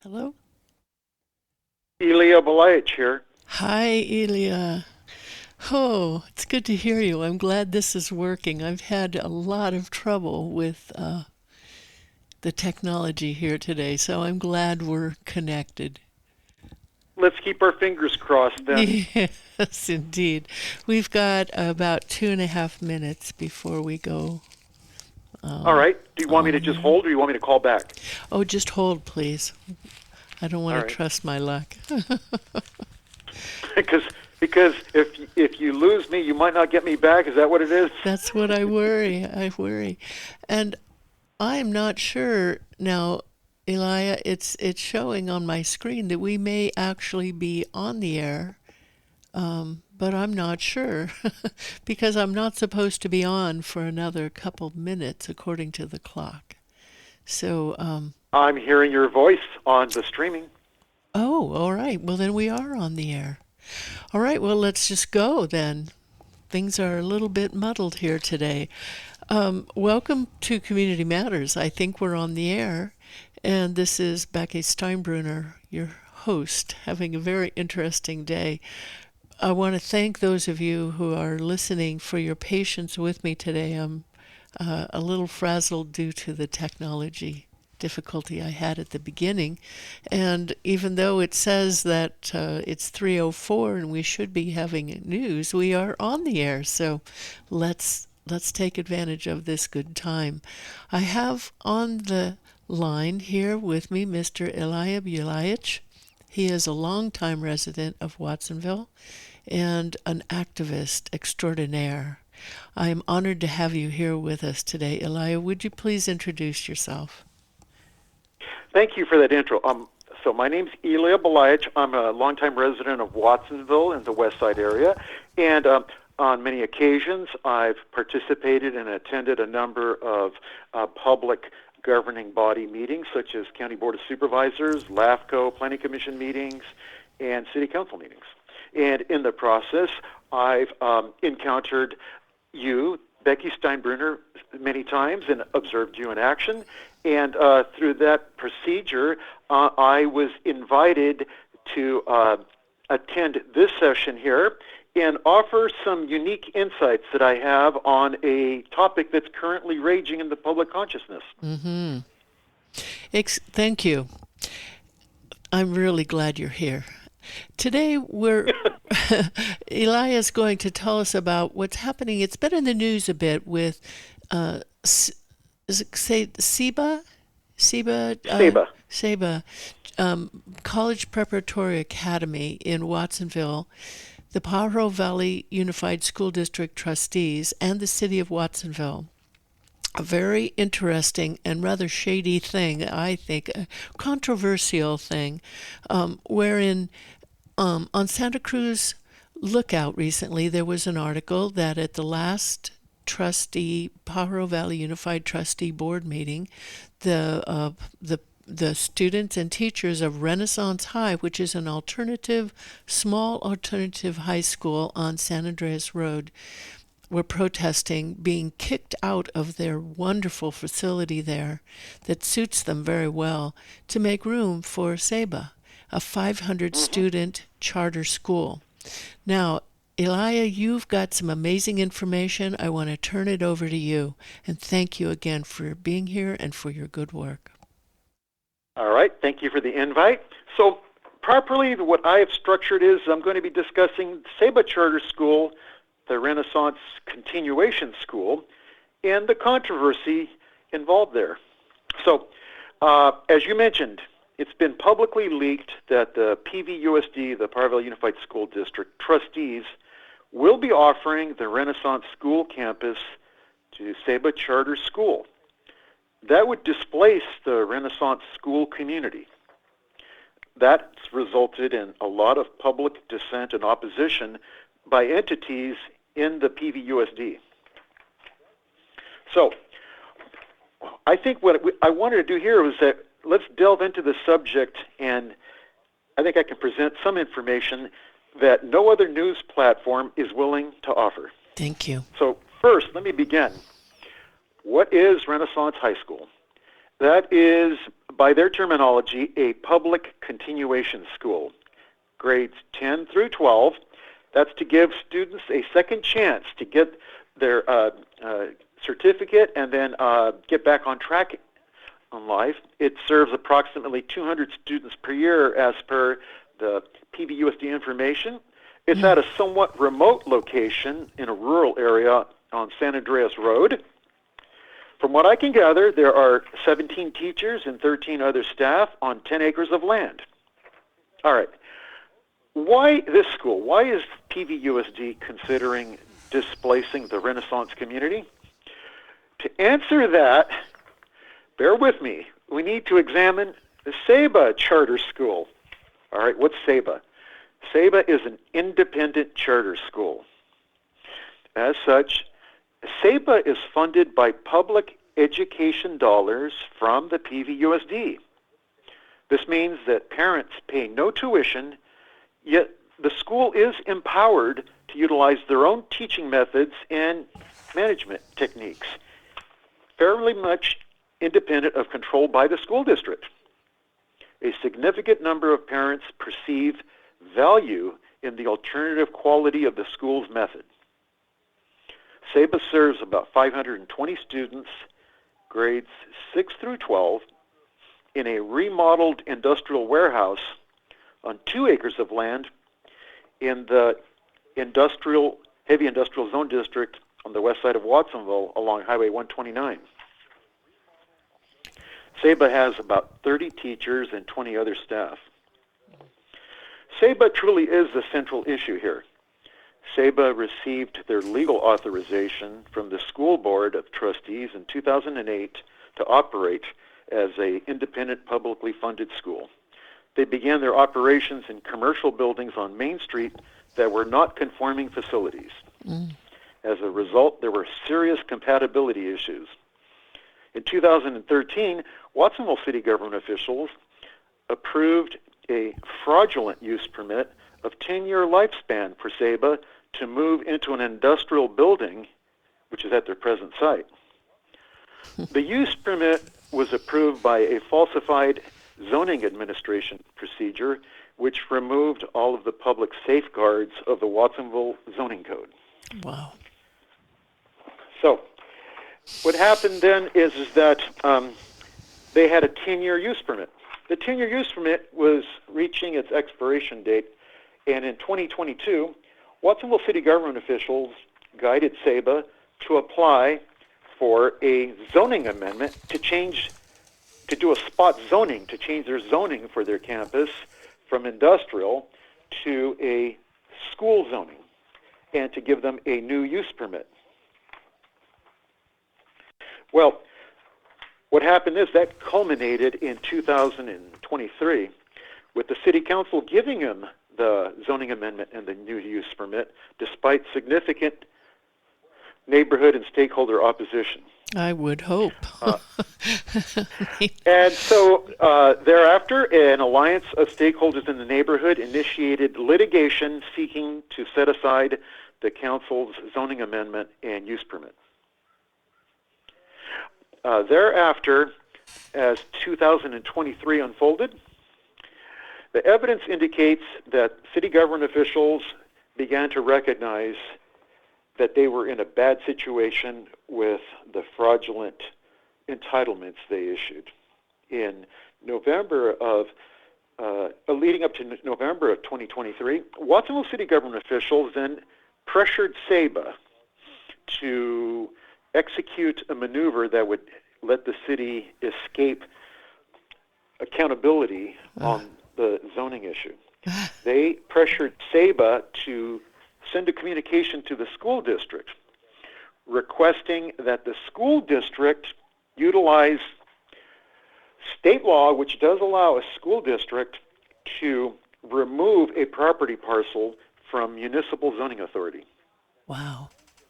Hello? Ilea Buliach here. Hi, Ilea. Oh, it's good to hear you. I'm glad this is working. I've had a lot of trouble with the technology here today, so I'm glad we're connected. Let's keep our fingers crossed then. Yes, indeed. We've got about 2.5 minutes before we go. All right. Do you want me to just hold, or do you want me to call back? Oh, just hold, please. I don't want All to right. trust my luck. Because if you lose me, you might not get me back. Is that what it is? That's what I worry. I worry. And I'm not sure now, Ilea, it's showing on my screen that we may actually be on the air, but I'm not sure because I'm not supposed to be on for another couple minutes according to the clock. So, I'm hearing your voice on the streaming. oh, all right. Well, then we are on the air. All right. Well, let's just go then. Things are a little bit muddled here today. Welcome to Community Matters. I think we're on the air. And this is Becky Steinbrunner, your host, having a very interesting day. I want to thank those of you who are listening for your patience with me today. I'm a little frazzled due to the technology difficulty I had at the beginning. And even though it says that it's 3:04 and we should be having news, we are on the air. So let's take advantage of this good time. I have on the line here with me Mr. Ilea Buliach. He is a longtime resident of Watsonville and an activist extraordinaire. I am honored to have you here with us today. Ilea, would you please introduce yourself? Thank you for that intro. So my name's Ilea Buliach. I'm a longtime resident of Watsonville in the West Side area, and on many occasions I've participated and attended a number of public governing body meetings, such as County Board of Supervisors, LAFCO, Planning Commission meetings, and City Council meetings. And in the process, I've encountered you, Becky Steinbrunner, many times and observed you in action. And through that procedure, I was invited to attend this session here and offer some unique insights that I have on a topic that's currently raging in the public consciousness. Mm-hmm. Thank you. I'm really glad you're here. Today, Ilea is going to tell us about what's happening. It's been in the news a bit with, is it Ceiba? Ceiba, College Preparatory Academy in Watsonville, the Pajaro Valley Unified School District trustees, and the City of Watsonville. A very interesting and rather shady thing, I think, a controversial thing, wherein on Santa Cruz Lookout recently, there was an article that at the last Pajaro Valley Unified Trustee Board meeting, the students and teachers of Renaissance High, which is an small alternative high school on San Andreas Road, were protesting being kicked out of their wonderful facility there that suits them very well to make room for Ceiba, a 500-student charter school. Now, Ilea, you've got some amazing information. I want to turn it over to you, and thank you again for being here and for your good work. All right. Thank you for the invite. So properly, what I have structured is I'm going to be discussing Ceiba Charter School, the Renaissance Continuation School, and the controversy involved there. So, as you mentioned, it's been publicly leaked that the PVUSD, the Pajaro Valley Unified School District trustees, will be offering the Renaissance School campus to Ceiba Charter School. That would displace the Renaissance school community. That's resulted in a lot of public dissent and opposition by entities in the PVUSD. So, I think what I wanted to do here was that let's delve into the subject, and I think I can present some information that no other news platform is willing to offer. Thank you. So first, let me begin. What is Renaissance High School? That is, by their terminology, a public continuation school. Grades 10 through 12. That's to give students a second chance to get their certificate and then get back on track on life. It serves approximately 200 students per year as per the PVUSD information. It's at a somewhat remote location in a rural area on San Andreas Road. From what I can gather, there are 17 teachers and 13 other staff on 10 acres of land. All right. Why this school? Why is PVUSD considering displacing the Renaissance community? To answer that, bear with me. We need to examine the Ceiba Charter School. All right, what's Ceiba? Ceiba is an independent charter school. As such, Ceiba is funded by public education dollars from the PVUSD. This means that parents pay no tuition, yet the school is empowered to utilize their own teaching methods and management techniques, fairly much independent of control by the school district. A significant number of parents perceive value in the alternative quality of the school's method. Ceiba serves about 520 students, grades 6 through 12, in a remodeled industrial warehouse on 2 acres of land in the heavy industrial zone district on the west side of Watsonville along Highway 129. Ceiba has about 30 teachers and 20 other staff. Ceiba truly is the central issue here. Ceiba received their legal authorization from the School Board of Trustees in 2008 to operate as an independent publicly funded school. They began their operations in commercial buildings on Main Street that were not conforming facilities. As a result, there were serious compatibility issues. In 2013, Watsonville city government officials approved a fraudulent use permit of 10-year lifespan for Ceiba to move into an industrial building, which is at their present site. The use permit was approved by a falsified zoning administration procedure, which removed all of the public safeguards of the Watsonville zoning code. Wow. So, what happened then is that they had a 10-year use permit. The 10-year use permit was reaching its expiration date, and in 2022, Watsonville city government officials guided Ceiba to apply for a zoning amendment to do a spot zoning, to change their zoning for their campus from industrial to a school zoning, and to give them a new use permit. Well, what happened is that culminated in 2023 with the City Council giving him the zoning amendment and the new use permit despite significant neighborhood and stakeholder opposition. I would hope. And so thereafter, an alliance of stakeholders in the neighborhood initiated litigation seeking to set aside the council's zoning amendment and use permit. Thereafter, as 2023 unfolded, the evidence indicates that city government officials began to recognize that they were in a bad situation with the fraudulent entitlements they issued. In November of, leading up to November of 2023, Watsonville city government officials then pressured Ceiba to execute a maneuver that would let the city escape accountability on the zoning issue. They pressured Ceiba to send a communication to the school district requesting that the school district utilize state law, which does allow a school district to remove a property parcel from municipal zoning authority. Wow.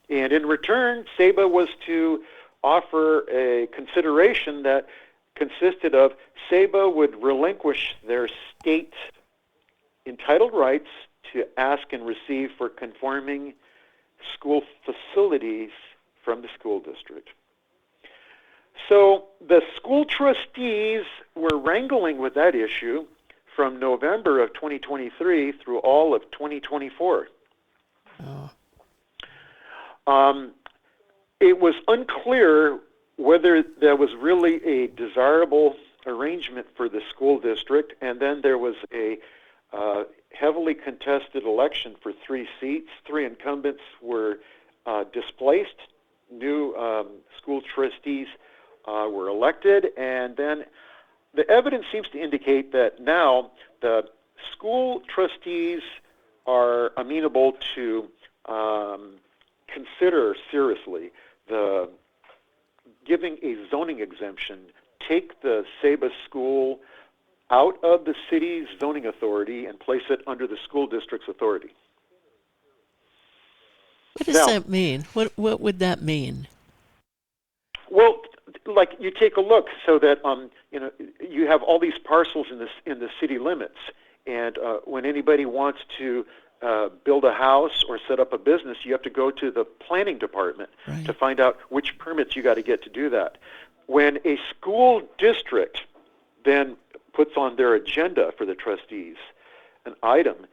And in return, Ceiba was to offer a consideration that consisted of Ceiba would relinquish their state entitled rights to ask and receive for conforming school facilities from the school district. So the school trustees were wrangling with that issue from November of 2023 through all of 2024. It was unclear whether there was really a desirable arrangement for the school district, and then there was a heavily contested election for 3 seats. 3 incumbents were displaced. New school trustees were elected, and then the evidence seems to indicate that now the school trustees are amenable to consider seriously the giving a zoning exemption, take the Ceiba school out of the city's zoning authority and place it under the school district's authority. What does that mean? What would that mean? Well, like you take a look, so that you have all these parcels in the city limits, and when anybody wants to build a house or set up a business, you have to go to the planning department to find out which permits you got to get to do that. When a school district then puts on their agenda for the trustees an item,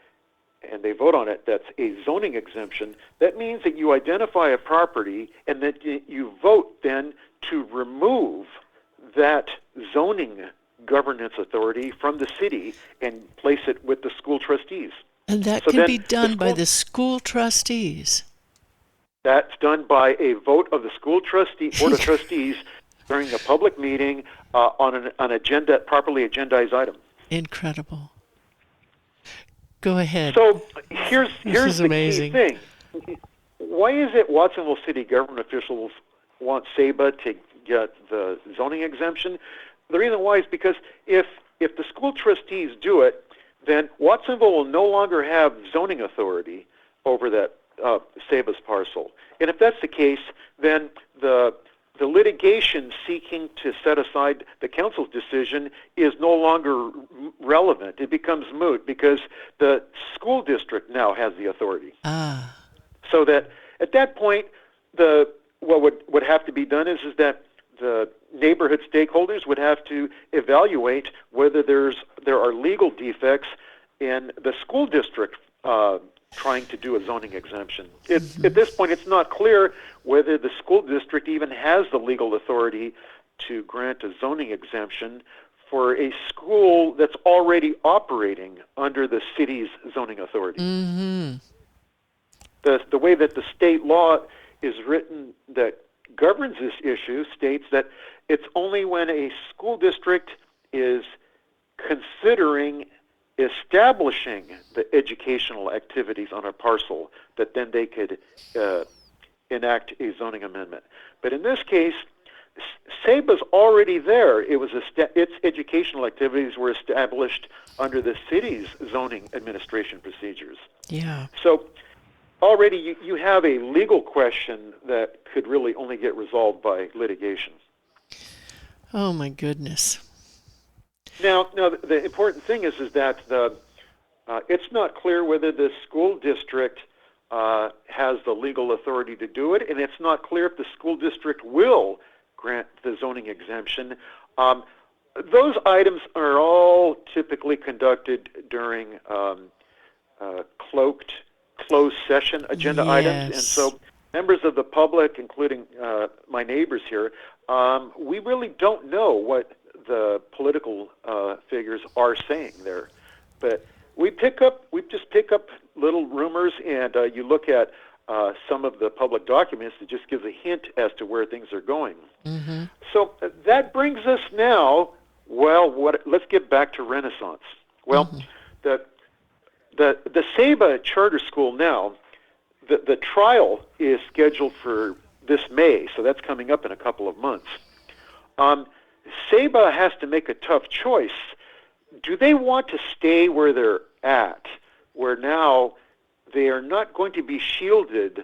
and they vote on it, that's a zoning exemption, that means that you identify a property and that you vote then to remove that zoning governance authority from the city and place it with the school trustees. And that can be done by the school trustees. That's done by a vote of the school board of trustees during a public meeting on an agenda, properly agendized item. Incredible. Go ahead. So here's the amazing. key thing. Why is it Watsonville city government officials want Ceiba to get the zoning exemption? The reason why is because if the school trustees do it, then Watsonville will no longer have zoning authority over that Ceiba's parcel. And if that's the case, then the litigation seeking to set aside the council's decision is no longer relevant. It becomes moot because the school district now has the authority. So that at that point, what would have to be done is that the neighborhood stakeholders would have to evaluate whether there are legal defects in the school district trying to do a zoning exemption. At this point, it's not clear whether the school district even has the legal authority to grant a zoning exemption for a school that's already operating under the city's zoning authority. The way that the state law is written that governs this issue states that it's only when a school district is considering establishing the educational activities on a parcel that then they could enact a zoning amendment. But in this case, Ceiba's already there. Its educational activities were established under the city's zoning administration procedures. Yeah. So already you have a legal question that could really only get resolved by litigation. Oh my goodness. Now the important thing is that it's not clear whether the school district has the legal authority to do it, and it's not clear if the school district will grant the zoning exemption. Those items are all typically conducted during closed session agenda items, and so members of the public, including my neighbors here, we really don't know what the political figures are saying there. But we just pick up little rumors, and you look at some of the public documents that just gives a hint as to where things are going. So that brings us now, let's get back to Renaissance. The Ceiba Charter School now, the trial is scheduled for this May, so that's coming up in a couple of months. Ceiba has to make a tough choice. Do they want to stay where they're at, where now they are not going to be shielded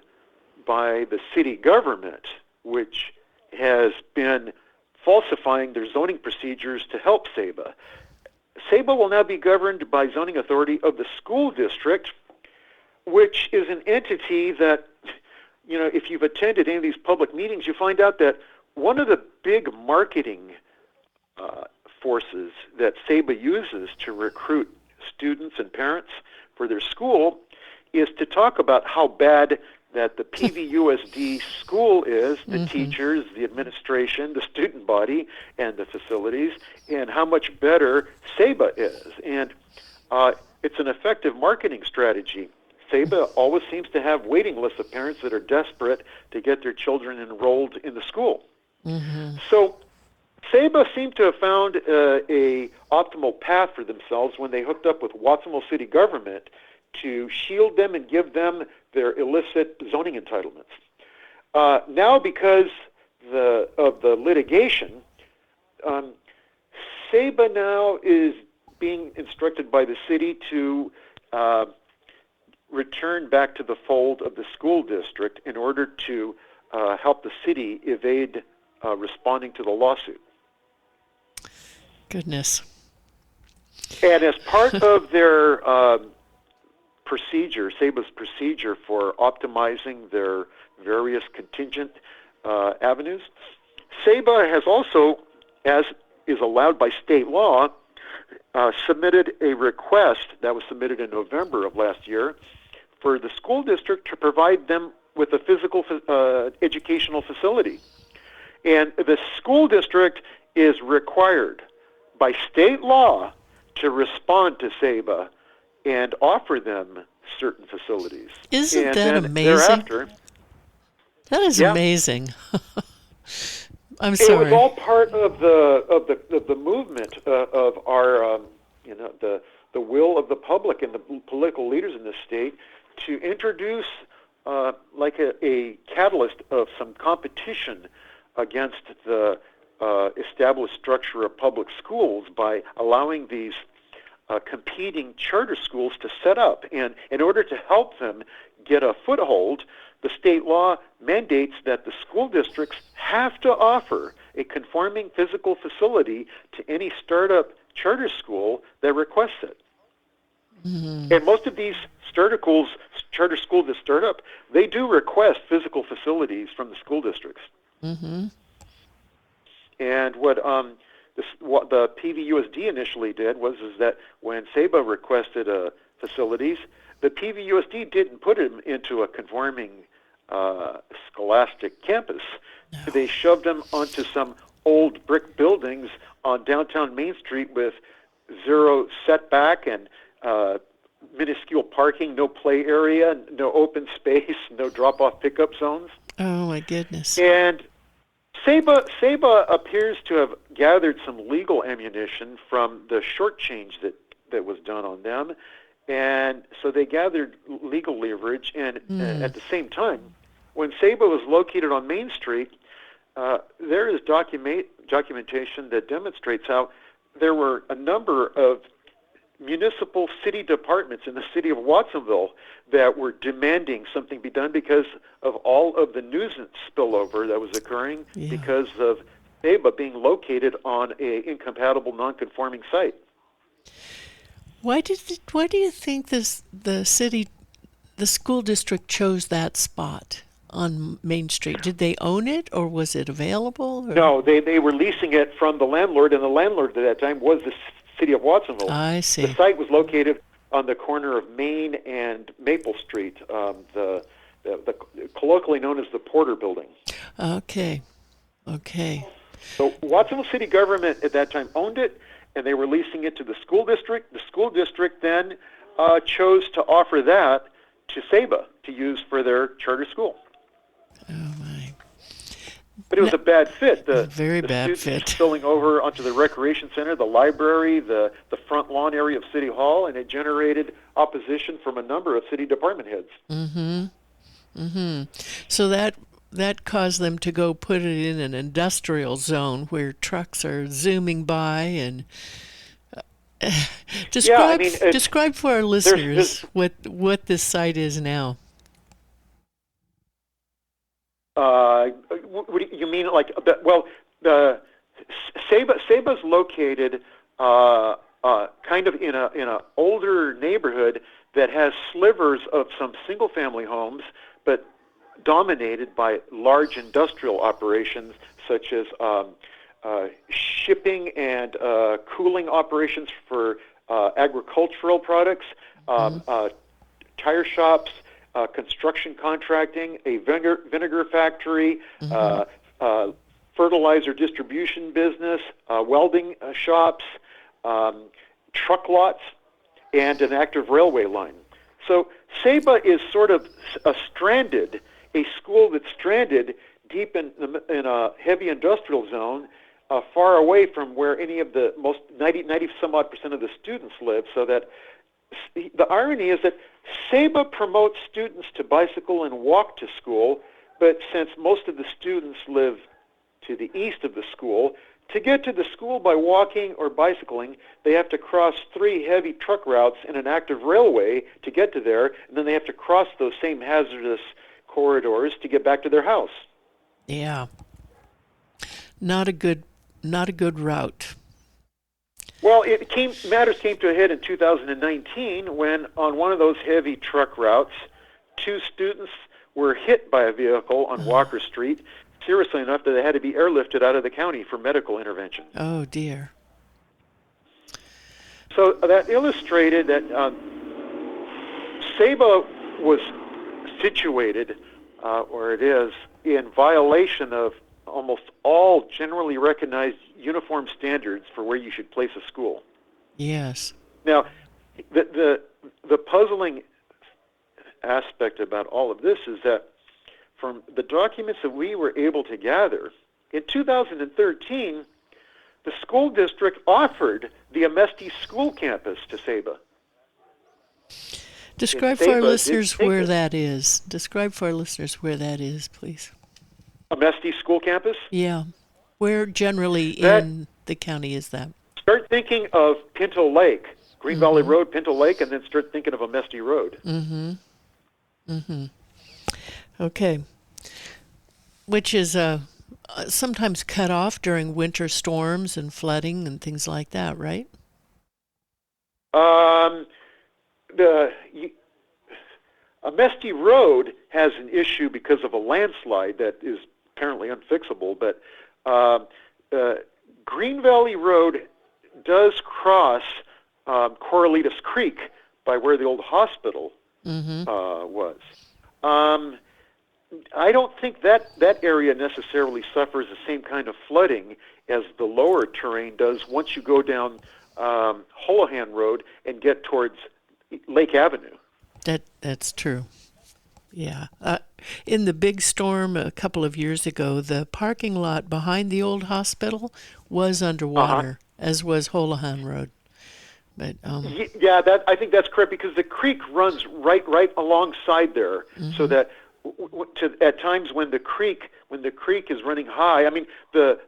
by the city government, which has been falsifying their zoning procedures to help Ceiba? Ceiba will now be governed by zoning authority of the school district, which is an entity that, if you've attended any of these public meetings, you find out that one of the big marketing forces that Ceiba uses to recruit students and parents for their school is to talk about how bad that the PVUSD school is, the teachers, the administration, the student body, and the facilities, and how much better Ceiba is. And it's an effective marketing strategy. Ceiba always seems to have waiting lists of parents that are desperate to get their children enrolled in the school. So Ceiba seemed to have found a optimal path for themselves when they hooked up with Watsonville City government to shield them and give them their illicit zoning entitlements. Now, because of the litigation, Ceiba now is being instructed by the city to return back to the fold of the school district in order to help the city evade responding to the lawsuit. Goodness. And as part of their procedure, Ceiba's procedure for optimizing their various contingent avenues, Ceiba has also, as is allowed by state law, submitted a request that was submitted in November of last year for the school district to provide them with a physical educational facility. And the school district is required by state law to respond to Ceiba and offer them certain facilities. Isn't that amazing? Thereafter, that is amazing. I'm it sorry. was all part of the movement of our, the will of the public and the political leaders in this state to introduce like a catalyst of some competition against the established structure of public schools by allowing these competing charter schools to set up. And in order to help them get a foothold, the state law mandates that the school districts have to offer a conforming physical facility to any startup charter school that requests it. And most of these charter schools that start up, they do request physical facilities from the school districts. And what the PVUSD initially did was that when Ceiba requested facilities, the PVUSD didn't put them into a conforming scholastic campus. No. They shoved them onto some old brick buildings on downtown Main Street with zero setback and minuscule parking, no play area, no open space, no drop-off pickup zones. Oh, my goodness. And Ceiba appears to have gathered some legal ammunition from the shortchange that was done on them. And so they gathered legal leverage. And at the same time, when Ceiba was located on Main Street, there is documentation that demonstrates how there were a number of municipal city departments in the city of Watsonville that were demanding something be done because of all of the nuisance spillover that was occurring because of Ceiba being located on a incompatible, non-conforming site. Why do you think the school district chose that spot on Main Street? Did they own it, or was it available? Or? No, they were leasing it from the landlord, and the landlord at that time was the City of Watsonville. I see. The site was located on the corner of Main and Maple Street, the colloquially known as the Porter Building. Okay. So Watsonville City government at that time owned it, and they were leasing it to the school district. The school district then chose to offer that to Ceiba to use for their charter school. Oh, my. But it was a bad fit. Very bad fit. Spilling over onto the recreation center, the library, the front lawn area of City Hall, and it generated opposition from a number of city department heads. So that caused them to go put it in an industrial zone where trucks are zooming by and describe for our listeners what this site is now. What do you mean, like? Well, Ceiba's located kind of in a older neighborhood that has slivers of some single-family homes, but dominated by large industrial operations such as shipping and cooling operations for agricultural products, tire shops, construction contracting, a vinegar factory, fertilizer distribution business, welding shops, truck lots, and an active railway line. So Ceiba is sort of a school that's stranded deep in a heavy industrial zone, far away from where any of the 90 some odd % of the students live. So that the irony is that Ceiba promotes students to bicycle and walk to school, but since most of the students live to the east of the school, to get to the school by walking or bicycling, they have to cross 3 heavy truck routes and an active railway to get to there, and then they have to cross those same hazardous corridors to get back to their house. Yeah. Not a good route. Well, matters came to a head in 2019 when, on one of those heavy truck routes, 2 students were hit by a vehicle on Walker Street, seriously enough that they had to be airlifted out of the county for medical intervention. Oh, dear. So that illustrated that Ceiba was situated, or it is, in violation of almost all generally recognized uniform standards for where you should place a school. Yes. Now, the puzzling aspect about all of this is that from the documents that we were able to gather, in 2013, the school district offered the Amesti school campus to Ceiba. Describe for our listeners where that is. Describe for our listeners where that is, please. Amesti school campus? Yeah. Where generally in the county is that? Start thinking of Pinto Lake, Green Valley Road, Pinto Lake, and then start thinking of Amesti Road. Okay. Which is sometimes cut off during winter storms and flooding and things like that, right? Amesti Road has an issue because of a landslide that is apparently unfixable, but Green Valley Road does cross Corralitos Creek by where the old hospital was. I don't think that area necessarily suffers the same kind of flooding as the lower terrain does once you go down Holohan Road and get towards Lake Avenue. That's true. Yeah. In the big storm a couple of years ago, the parking lot behind the old hospital was underwater, as was Holohan Road. But I think that's correct because the creek runs right alongside there, so that at times when the creek is running high, I mean the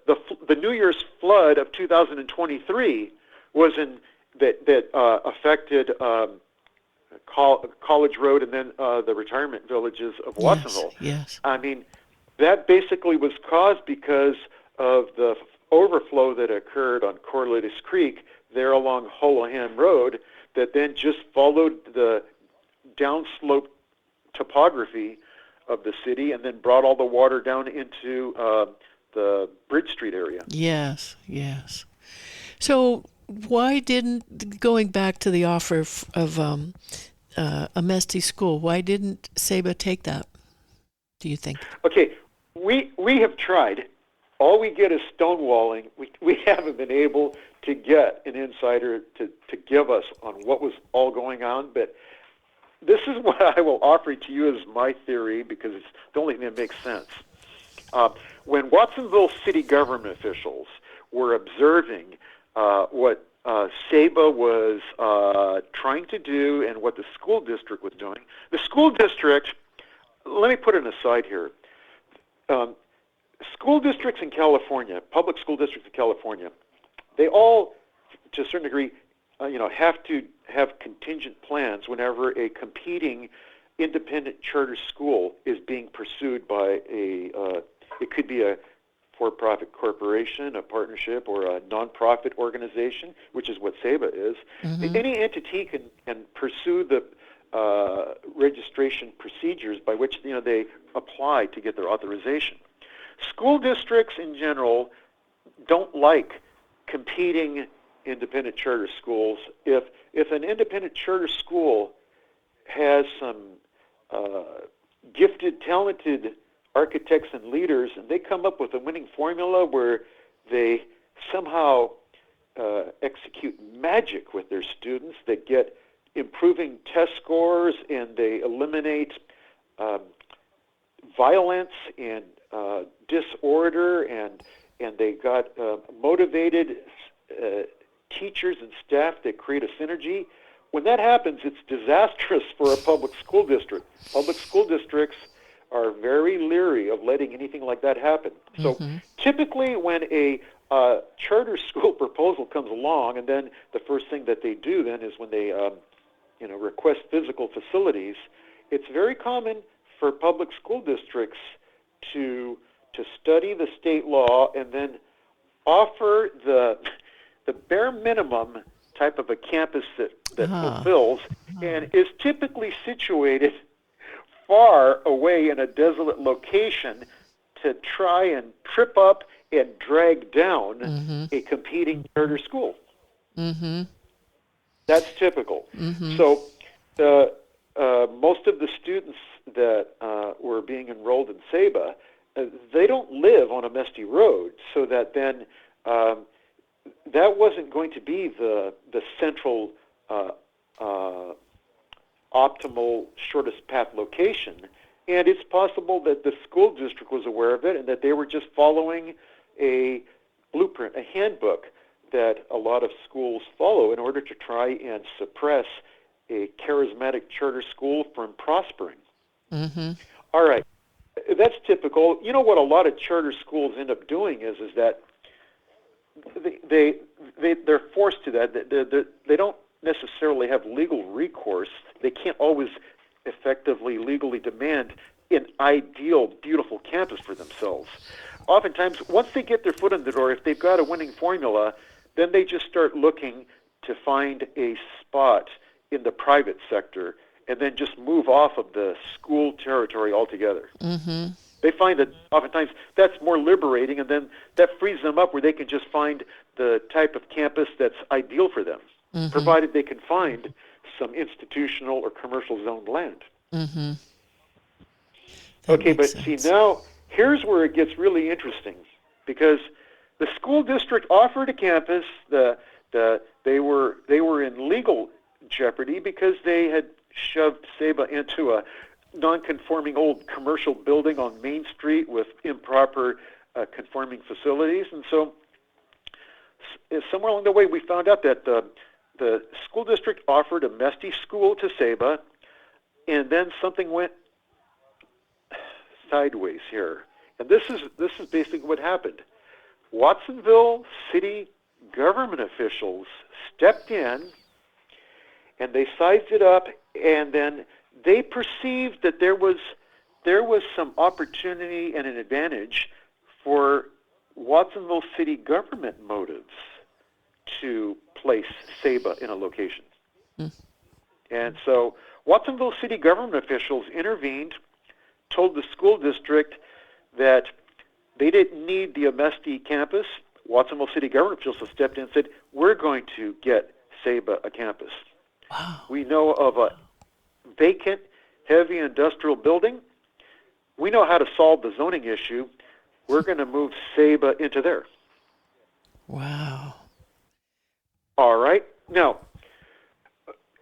New Year's flood of 2023 was that affected College Road and then the retirement villages of Watsonville. Yes. I mean that basically was caused because of the overflow that occurred on Corralitos Creek there along Holohan Road that then just followed the downslope topography of the city and then brought all the water down into the Bridge Street area. Yes. So why didn't, going back to the offer of Amesti School, why didn't Ceiba take that, do you think? Okay, we have tried. All we get is stonewalling. We haven't been able to get an insider to give us on what was all going on, but this is what I will offer to you as my theory because it's the only thing that makes sense. When Watsonville city government officials were observing what Ceiba was trying to do and what the school district was doing, the school district, let me put it aside here. School districts in California, public school districts in California, they all, to a certain degree, have to have contingent plans whenever a competing independent charter school is being pursued by it could be a for-profit corporation, a partnership, or a non-profit organization, which is what Ceiba is. Any entity can pursue the registration procedures by which they apply to get their authorization. school districts in general don't like competing independent charter schools. If an independent charter school has some gifted, talented architects and leaders, and they come up with a winning formula where they somehow execute magic with their students that get improving test scores, and they eliminate violence and disorder, and they got motivated teachers and staff that create a synergy. When that happens, it's disastrous for a public school district. Public school districts are very leery of letting anything like that happen. So typically when a charter school proposal comes along, and then the first thing that they do then is when they request physical facilities, it's very common for public school districts to study the state law and then offer the bare minimum type of a campus that fulfills and is typically situated far away in a desolate location to try and trip up and drag down a competing charter school. That's typical. So most of the students that were being enrolled in Ceiba, they don't live on a Mesty Road, so that then that wasn't going to be the central optimal shortest path location. And it's possible that the school district was aware of it and that they were just following a blueprint, a handbook that a lot of schools follow in order to try and suppress a charismatic charter school from prospering. All right, that's typical. You know what a lot of charter schools end up doing is that they're forced to that. They don't necessarily have legal recourse. They can't always effectively legally demand an ideal, beautiful campus for themselves. Oftentimes, once they get their foot in the door, if they've got a winning formula, then they just start looking to find a spot in the private sector and then just move off of the school territory altogether. They find that oftentimes that's more liberating, and then that frees them up where they can just find the type of campus that's ideal for them, provided they can find some institutional or commercial zoned land. Okay, but sense. See, now here's where it gets really interesting, because the school district offered a campus. They were in legal jeopardy because they had shoved Ceiba into a non-conforming old commercial building on Main Street with improper conforming facilities. And so somewhere along the way we found out that the school district offered a Mesty school to Ceiba, and then something went sideways here. And this is basically what happened. Watsonville city government officials stepped in and they sized it up, and then they perceived that there was some opportunity and an advantage for Watsonville city government motives to place Ceiba in a location. And so Watsonville city government officials intervened, told the school district that they didn't need the Amesti campus. Watsonville city government officials stepped in and said, we're going to get Ceiba a campus. Wow. We know of a vacant, heavy industrial building. We know how to solve the zoning issue. We're going to move Ceiba into there. Wow. All right. Now,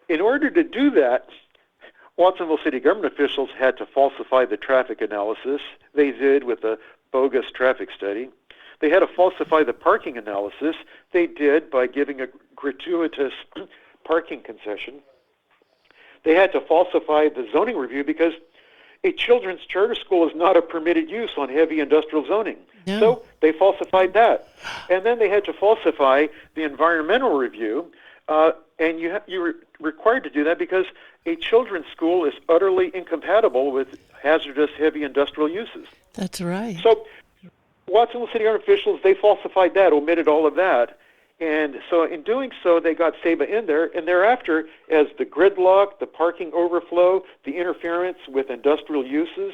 in order to do that, Watsonville city government officials had to falsify the traffic analysis. They did with a bogus traffic study. They had to falsify the parking analysis. They did by giving a gratuitous parking concession. They had to falsify the zoning review because a children's charter school is not a permitted use on heavy industrial zoning. No. So they falsified that. And then they had to falsify the environmental review, and you were required to do that because a children's school is utterly incompatible with hazardous heavy industrial uses. That's right. So Watsonville city government officials, they falsified that, omitted all of that. And so in doing so, they got Ceiba in there, and thereafter, as the gridlock, the parking overflow, the interference with industrial uses,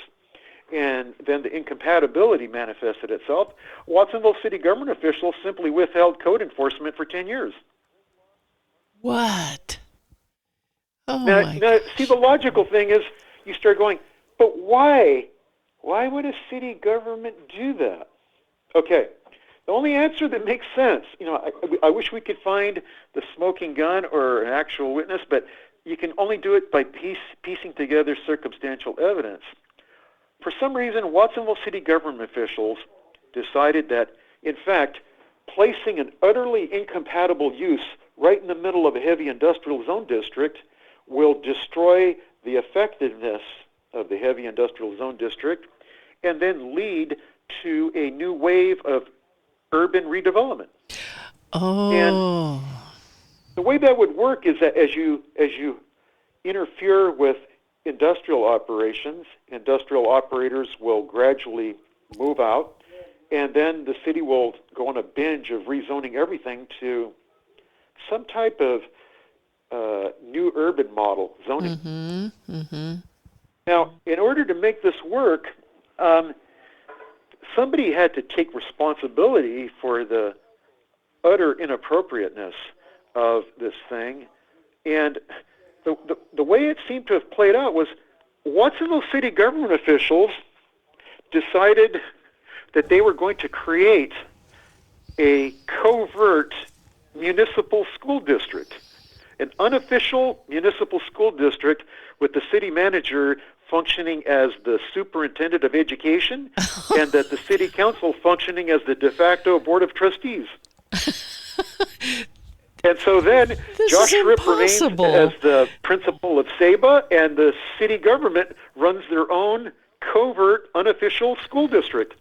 and then the incompatibility manifested itself, Watsonville city government officials simply withheld code enforcement for 10 years. What? Oh Now, see, the logical thing is you start going, but why? Why would a city government do that? Okay, the only answer that makes sense, I wish we could find the smoking gun or an actual witness, but you can only do it by piecing together circumstantial evidence. For some reason, Watsonville city government officials decided that, in fact, placing an utterly incompatible use right in the middle of a heavy industrial zone district will destroy the effectiveness of the heavy industrial zone district and then lead to a new wave of urban redevelopment. Oh. And the way that would work is that as you interfere with industrial operations, industrial operators will gradually move out, and then the city will go on a binge of rezoning everything to some type of new urban model zoning. Mm-hmm. Mm-hmm. Now, in order to make this work, somebody had to take responsibility for the utter inappropriateness of this thing, and the way it seemed to have played out was Watsonville city government officials decided that they were going to create a covert municipal school district, an unofficial municipal school district with the city manager functioning as the superintendent of education and that the city council functioning as the de facto board of trustees. And so then Josh Ripp remains as the principal of Ceiba, and the city government runs their own covert, unofficial school district.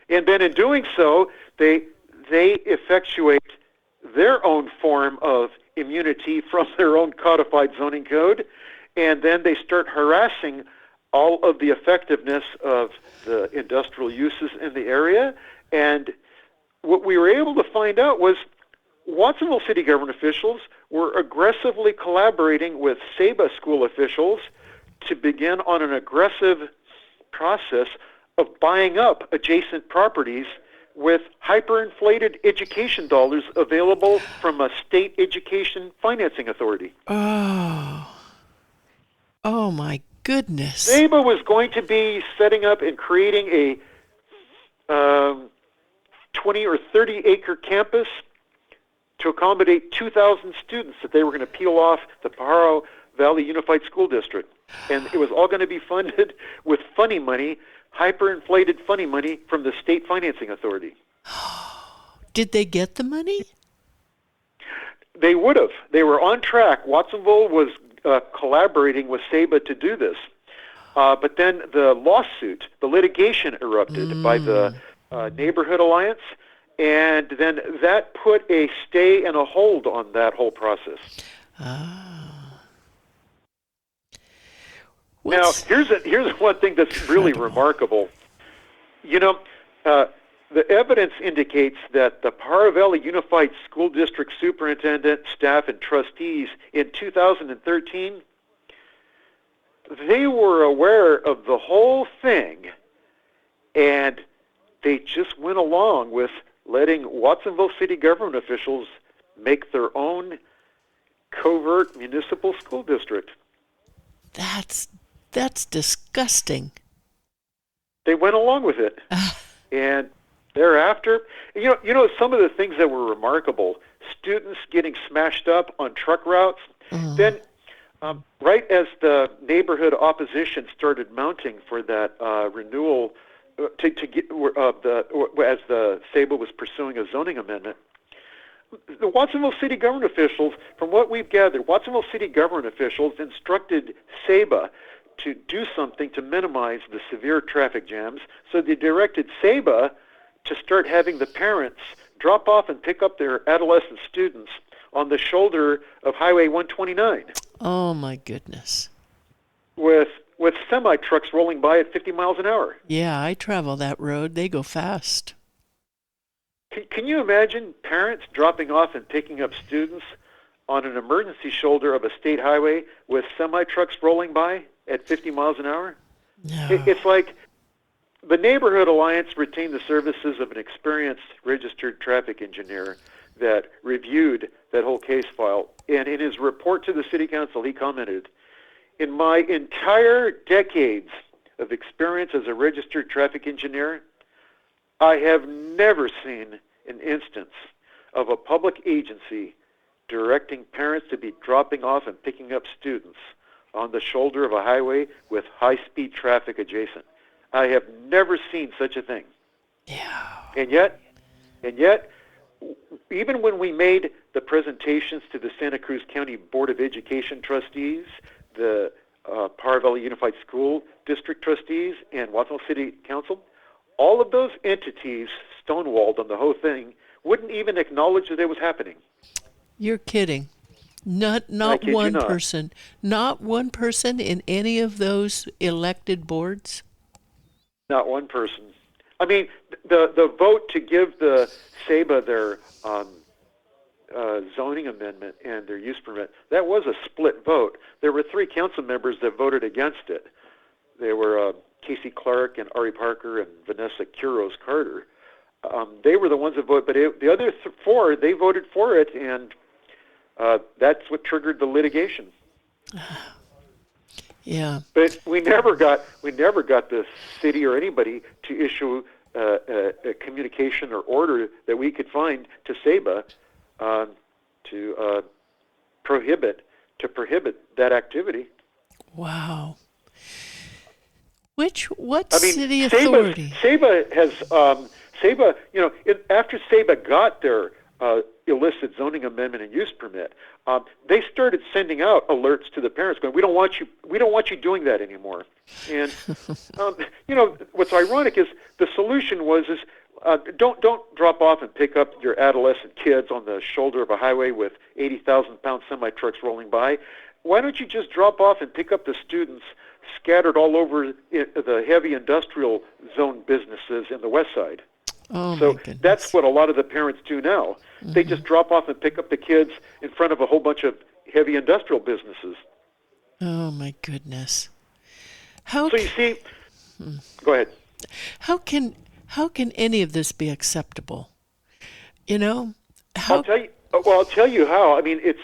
And then in doing so, they effectuate their own form of immunity from their own codified zoning code, and then they start harassing all of the effectiveness of the industrial uses in the area. And what we were able to find out was Watsonville city government officials were aggressively collaborating with Ceiba school officials to begin on an aggressive process of buying up adjacent properties with hyperinflated education dollars available from a state education financing authority. Oh my goodness. Ceiba was going to be setting up and creating a 20 or 30 acre campus to accommodate 2,000 students that they were going to peel off the Pajaro Valley Unified School District. And it was all going to be funded with funny money, hyperinflated funny money from the state financing authority. Did they get the money? They would have. They were on track. Watsonville was collaborating with Ceiba to do this. But then the lawsuit, the litigation erupted by the Neighborhood Alliance, and then that put a stay and a hold on that whole process. Now, here's one thing that's really remarkable. The evidence indicates that the Pajaro Valley Unified School District superintendent, staff, and trustees in 2013, they were aware of the whole thing, and they just went along with letting Watsonville city government officials make their own covert municipal school district. That's disgusting. They went along with it. And thereafter, some of the things that were remarkable, students getting smashed up on truck routes. Then, right as the neighborhood opposition started mounting for that renewal, to get as the Ceiba was pursuing a zoning amendment, the Watsonville city government officials, from what we've gathered, Watsonville city government officials instructed Ceiba to do something to minimize the severe traffic jams. So they directed Ceiba to start having the parents drop off and pick up their adolescent students on the shoulder of Highway 129. Oh my goodness. With semi-trucks rolling by at 50 miles an hour. Yeah, I travel that road. They go fast. Can you imagine parents dropping off and picking up students on an emergency shoulder of a state highway with semi-trucks rolling by at 50 miles an hour? No. It's like the Neighborhood Alliance retained the services of an experienced registered traffic engineer that reviewed that whole case file. And in his report to the City Council, he commented, "In my entire decades of experience as a registered traffic engineer, I have never seen an instance of a public agency directing parents to be dropping off and picking up students on the shoulder of a highway with high-speed traffic adjacent. I have never seen such a thing." Yeah. And yet, even when we made the presentations to the Santa Cruz County Board of Education trustees, the Par Valley Unified School District trustees, and Watsonville City Council, all of those entities stonewalled on the whole thing, wouldn't even acknowledge that it was happening. You're kidding. Not kid you one not. person. Not one person in any of those elected boards? Not one person. I mean, the vote to give the Ceiba their zoning amendment and their use permit, that was a split vote. There were 3 council members that voted against it. They were Casey Clark and Ari Parker and Vanessa Quiros Carter. They were the ones that voted, but the other 4, they voted for it, and that's what triggered the litigation. Yeah. But we never got the city or anybody to issue a communication or order that we could find to Ceiba to prohibit that activity. Wow. What city authority? Ceiba has Ceiba. After Ceiba got their illicit zoning amendment and use permit, they started sending out alerts to the parents, going, "We don't want you doing that anymore." And what's ironic is the solution was don't drop off and pick up your adolescent kids on the shoulder of a highway with 80,000-pound semi-trucks rolling by. Why don't you just drop off and pick up the students scattered all over the heavy industrial zone businesses in the west side? Oh, So my goodness. that's what a lot of the parents do now. Mm-hmm. They just drop off and pick up the kids in front of a whole bunch of heavy industrial businesses. Oh, my goodness. So you see, go ahead. How can any of this be acceptable? I'll tell you how. I mean, it's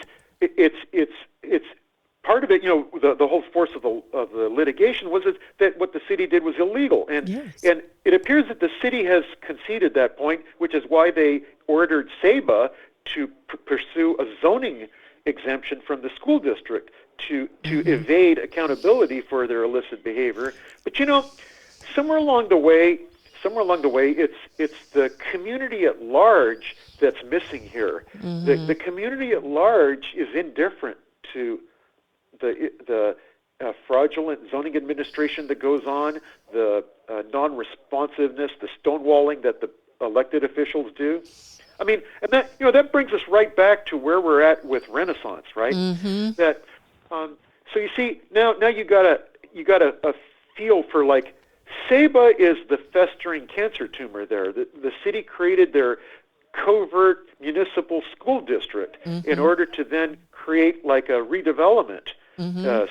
part of it. The whole force of the litigation was that what the city did was illegal, and Yes. and it appears that the city has conceded that point, which is why they ordered Ceiba to pursue a zoning exemption from the school district to evade accountability for their illicit behavior. But somewhere along the way, it's the community at large that's missing here. The community at large is indifferent to the fraudulent zoning administration that goes on, the non-responsiveness, the stonewalling that the elected officials do. I mean, and that brings us right back to where we're at with Renaissance, right? Mm-hmm. That so you see now you got a feel for, like, Ceiba is the festering cancer tumor there. The city created their covert municipal school district in order to then create like a redevelopment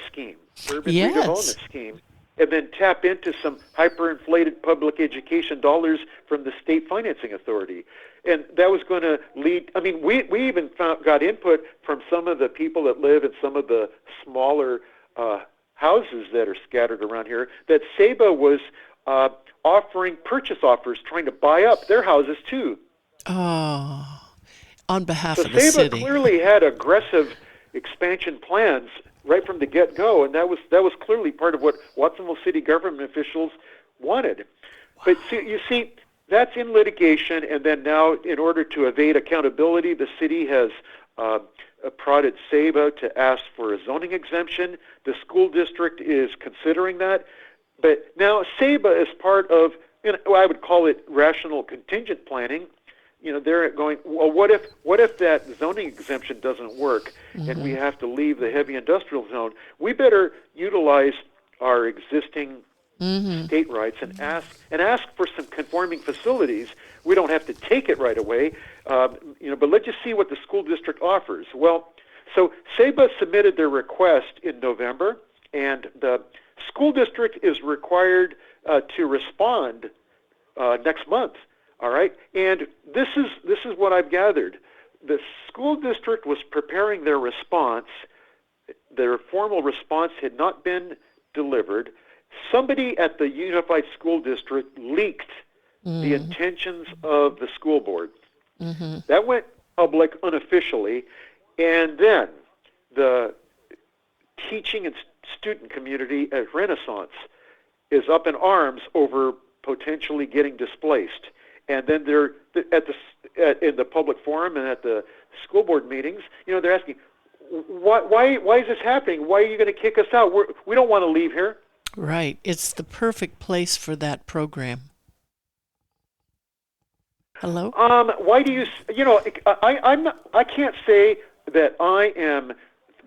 scheme, urban redevelopment scheme, and then tap into some hyperinflated public education dollars from the state financing authority. And that was going to lead, I mean, we even got input from some of the people that live in some of the smaller houses that are scattered around here, that Ceiba was offering purchase offers, trying to buy up their houses too. Oh, on behalf So of the Ceiba city. clearly had aggressive expansion plans right from the get-go, and that was clearly part of what Watsonville city government officials wanted. Wow. But you see, that's in litigation, and then now, in order to evade accountability, the city has prodded Ceiba to ask for a zoning exemption. The school district is considering that. But now Ceiba is part of, I would call it rational contingent planning. They're going, well, what if that zoning exemption doesn't work and we have to leave the heavy industrial zone? We better utilize our existing state rights and ask for some conforming facilities. We don't have to take it right away, but let's just see what the school district offers. Well, so Ceiba submitted their request in November, and the school district is required to respond next month. All right, and this is what I've gathered. The school district was preparing their response. Their formal response had not been delivered. Somebody at the Unified School District leaked the intentions of the school board. That went public unofficially, and then the teaching and student community at Renaissance is up in arms over potentially getting displaced. And then they're in the public forum and at the school board meetings, they're asking, why is this happening? Why are you going to kick us out? We don't want to leave here. Right. It's the perfect place for that program. Hello? Why do you? I can't say that I am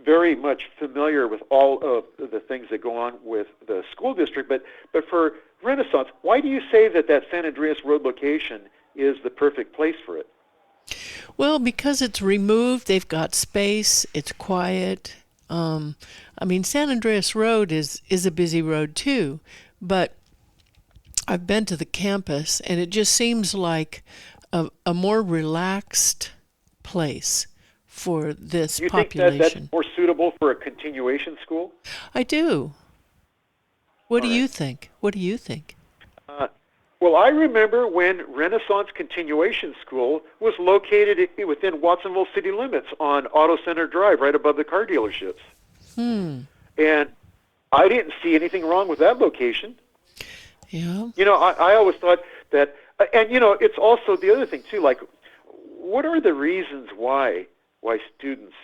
very much familiar with all of the things that go on with the school district, but for Renaissance, why do you say that San Andreas Road location is the perfect place for it? Well, because it's removed, they've got space, it's quiet. San Andreas Road is a busy road too, but I've been to the campus and it just seems like a more relaxed place for this population. You think that's more suitable for a continuation school? I do. What do you think? What do you think? Well, I remember when Renaissance Continuation School was located within Watsonville city limits on Auto Center Drive, right above the car dealerships. And I didn't see anything wrong with that location. Yeah. I always thought that, and it's also the other thing too, like, what are the reasons why students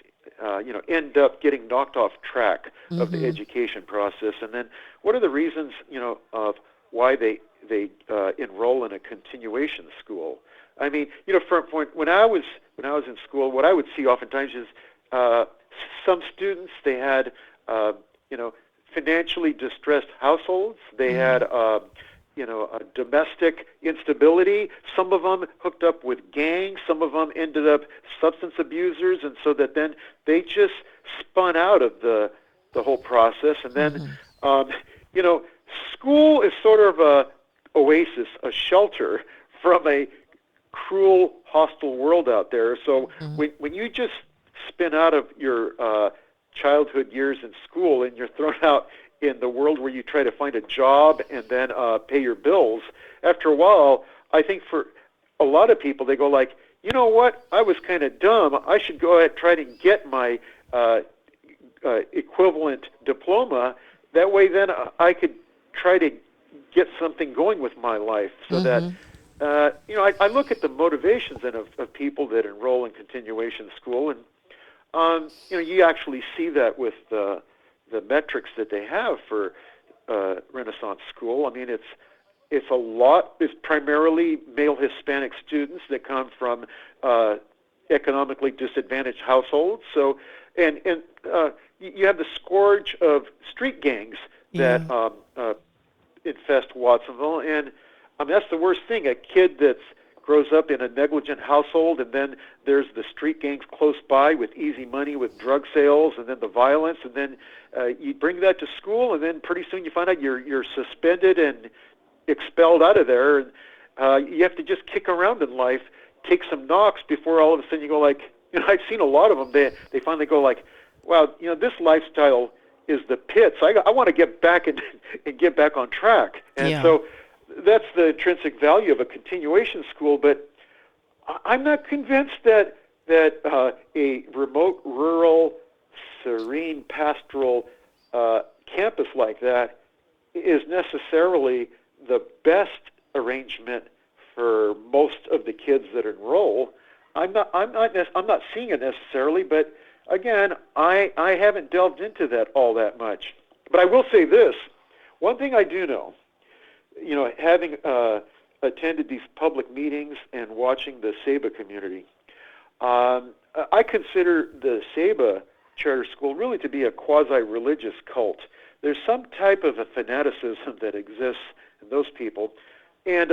end up getting knocked off track of the education process, and then what are the reasons of why they enroll in a continuation school? I mean, when I was in school, what I would see oftentimes is some students, they had financially distressed households. They had a domestic instability. Some of them hooked up with gangs. Some of them ended up substance abusers, and so that then they just spun out of the whole process. And then, school is sort of a oasis, a shelter from a cruel, hostile world out there. So when you just spin out of your childhood years in school and you're thrown out in the world where you try to find a job and then pay your bills, after a while, I think for a lot of people, they go like, you know what, I was kind of dumb. I should go ahead and try to get my equivalent diploma. That way then I could try to get something going with my life. So that, I look at the motivations then of people that enroll in continuation school, and you actually see that with the metrics that they have for Renaissance School. I mean, it's primarily male Hispanic students that come from economically disadvantaged households. So, and you have the scourge of street gangs that infest Watsonville, and that's the worst thing. A kid that grows up in a negligent household, and then there's the street gangs close by with easy money, with drug sales, and then the violence, and then you bring that to school, and then pretty soon you find out you're suspended and expelled out of there, and you have to just kick around in life, take some knocks before all of a sudden you go like, I've seen a lot of them. They finally go like, wow, this lifestyle is the pits. I want to get back and get back on track, and so that's the intrinsic value of a continuation school. But I'm not convinced that a remote, rural, serene, pastoral campus like that is necessarily the best arrangement for most of the kids that enroll. I'm not seeing it necessarily, but again, I haven't delved into that all that much. But I will say this: one thing I do know, having attended these public meetings and watching the Ceiba community, I consider the Ceiba charter school really to be a quasi-religious cult. There's some type of a fanaticism that exists in those people, and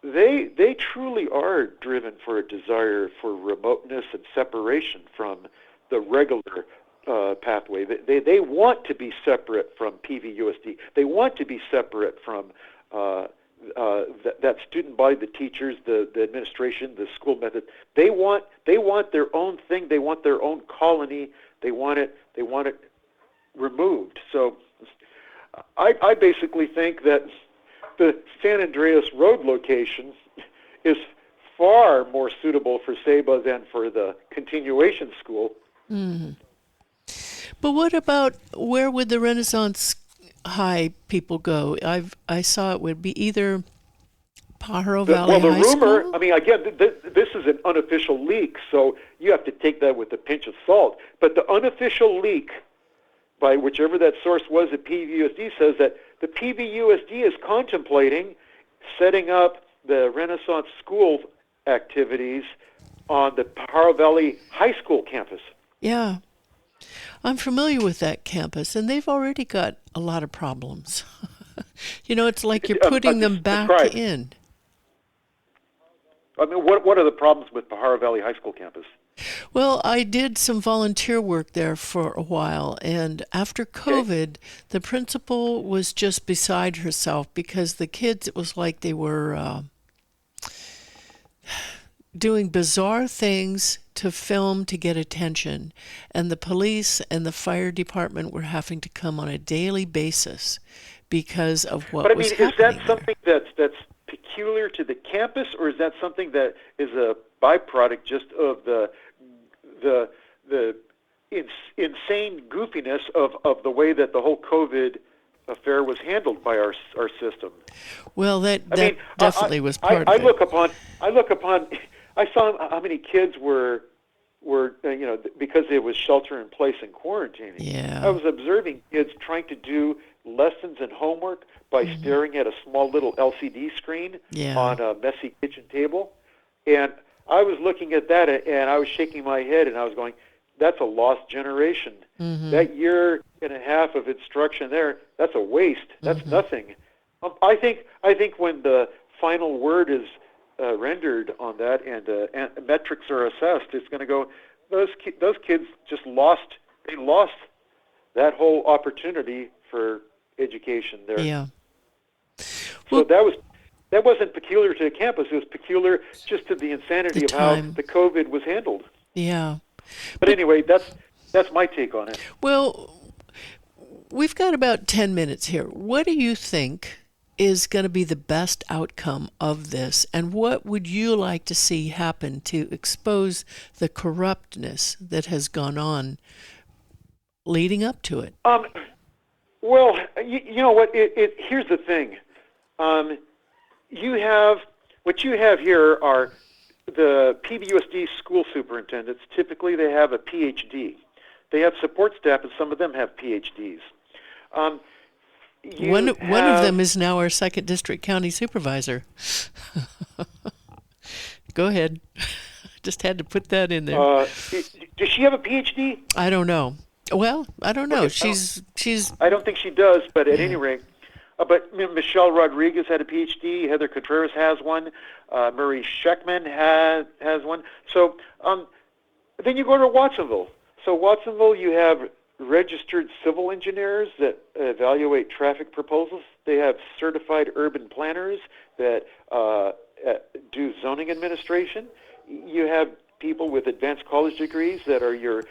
they truly are driven for a desire for remoteness and separation from the regular pathway. They want to be separate from PVUSD. They want to be separate from that student body, the teachers, the administration, the school method. They want their own thing. They want their own colony. They want it removed. So I basically think that the San Andreas Road location is far more suitable for Ceiba than for the continuation school. But what about, where would the Renaissance High people go? I saw it would be either Pajaro Valley High rumor, School? I mean, again, this is an unofficial leak, so you have to take that with a pinch of salt. But the unofficial leak, by whichever that source was at PVUSD, says that the PVUSD is contemplating setting up the Renaissance School activities on the Pajaro Valley High School campus. Yeah. I'm familiar with that campus, and they've already got a lot of problems. It's like you're putting them back in. I mean, what are the problems with Pajaro Valley High School campus? Well, I did some volunteer work there for a while, and after COVID, the principal was just beside herself because the kids, it was like they were doing bizarre things to film to get attention, and the police and the fire department were having to come on a daily basis because of what was happening. But I mean, is that something that's peculiar to the campus, or is that something that is a byproduct just of the insane goofiness of the way that the whole COVID affair was handled by our system? Well, that definitely was part of it. I saw how many kids were because it was shelter in place and quarantining. Yeah. I was observing kids trying to do lessons and homework by staring at a small little LCD screen on a messy kitchen table. And I was looking at that, and I was shaking my head, and I was going, that's a lost generation. That year and a half of instruction there, that's a waste. That's nothing. I think when the final word is rendered on that and metrics are assessed, it's going to go, those kids just lost that whole opportunity for education there. Yeah. So that wasn't peculiar to the campus. It was peculiar just to the insanity of how the COVID was handled. Yeah. But anyway, that's my take on it. Well, we've got about 10 minutes here. What do you think is going to be the best outcome of this, and what would you like to see happen to expose the corruptness that has gone on leading up to it? Well, you know what? Here's the thing. What you have here are the PVUSD school superintendents. Typically, they have a PhD. They have support staff, and some of them have PhDs. One of them is now our 2nd District County Supervisor. Go ahead. Just had to put that in there. Does she have a PhD? I don't know. Well, I don't know. Okay, She's. I don't think she does, but at any rate. But Michelle Rodriguez had a PhD. Heather Contreras has one. Marie Scheckman has one. So then you go to Watsonville. So Watsonville, you have registered civil engineers that evaluate traffic proposals. They have certified urban planners that do zoning administration. You have people with advanced college degrees that are your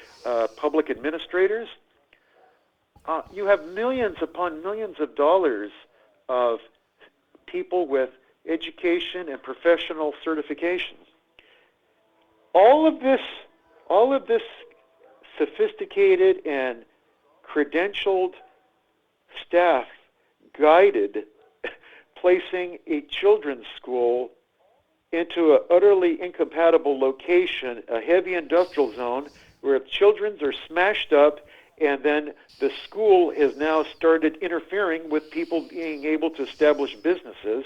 public administrators. You have millions upon millions of dollars of people with education and professional certifications. All of this sophisticated and credentialed staff guided placing a children's school into an utterly incompatible location, a heavy industrial zone, where children's are smashed up, and then the school has now started interfering with people being able to establish businesses.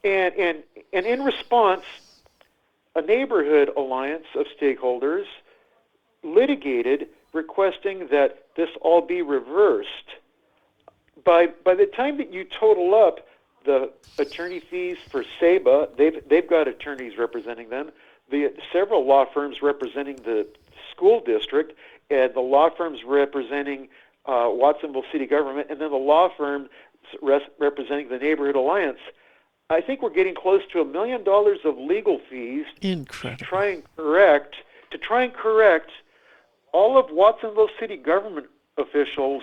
And in response, a neighborhood alliance of stakeholders litigated, requesting that this all be reversed. By the time that you total up the attorney fees for Ceiba, they've got attorneys representing them, the several law firms representing the school district, and the law firms representing Watsonville City Government, and then the law firm representing the Neighborhood Alliance. I think we're getting close to $1 million of legal fees Incredible. to try and correct all of Watsonville City Government officials,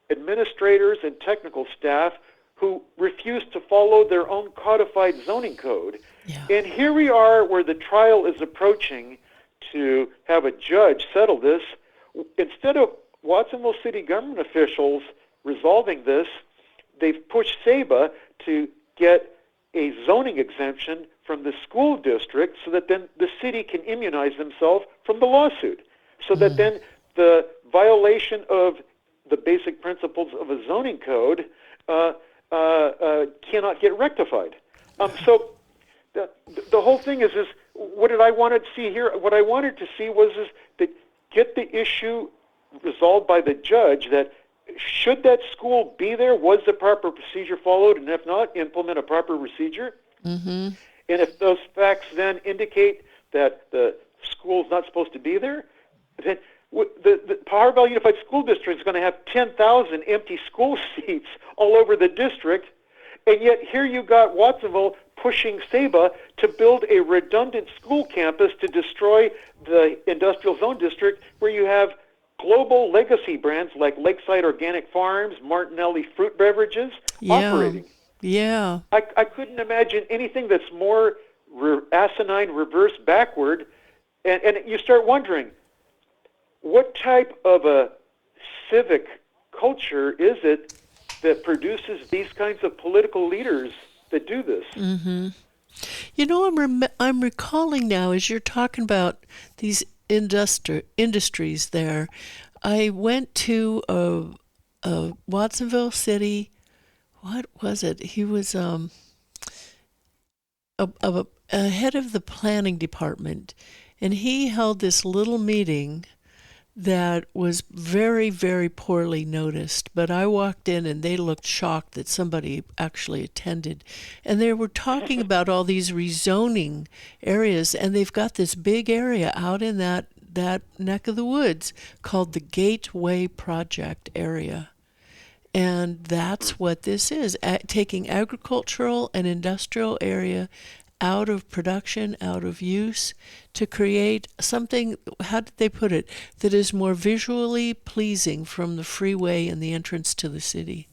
administrators, and technical staff who refuse to follow their own codified zoning code. Yeah. And here we are where the trial is approaching to have a judge settle this. Instead of Watsonville City Government officials resolving this, they've pushed Ceiba to get a zoning exemption from the school district so that then the city can immunize themselves from the lawsuit. So that then the violation of the basic principles of a zoning code cannot get rectified. So the whole thing is what did I want to see here? What I wanted to see was that get the issue resolved by the judge that should that school be there, was the proper procedure followed, and if not, implement a proper procedure. Mm-hmm. And if those facts then indicate that the school's not supposed to be there, then the Harvell Unified School District is going to have 10,000 empty school seats all over the district, and yet here you got Watsonville pushing Ceiba to build a redundant school campus to destroy the industrial zone district where you have global legacy brands like Lakeside Organic Farms, Martinelli Fruit Beverages operating. Yeah. I couldn't imagine anything that's more asinine, reverse, backward, and you start wondering, what type of a civic culture is it that produces these kinds of political leaders that do this? Mm-hmm. You know, I'm recalling now as you're talking about these industries there. I went to a Watsonville City. What was it? He was a head of the planning department, and he held this little meeting that was very, very poorly noticed. But I walked in and they looked shocked that somebody actually attended. And they were talking about all these rezoning areas, and they've got this big area out in that neck of the woods called the Gateway Project area. And that's what this is, taking agricultural and industrial area out of production, out of use, to create something, how did they put it, that is more visually pleasing from the freeway and the entrance to the city.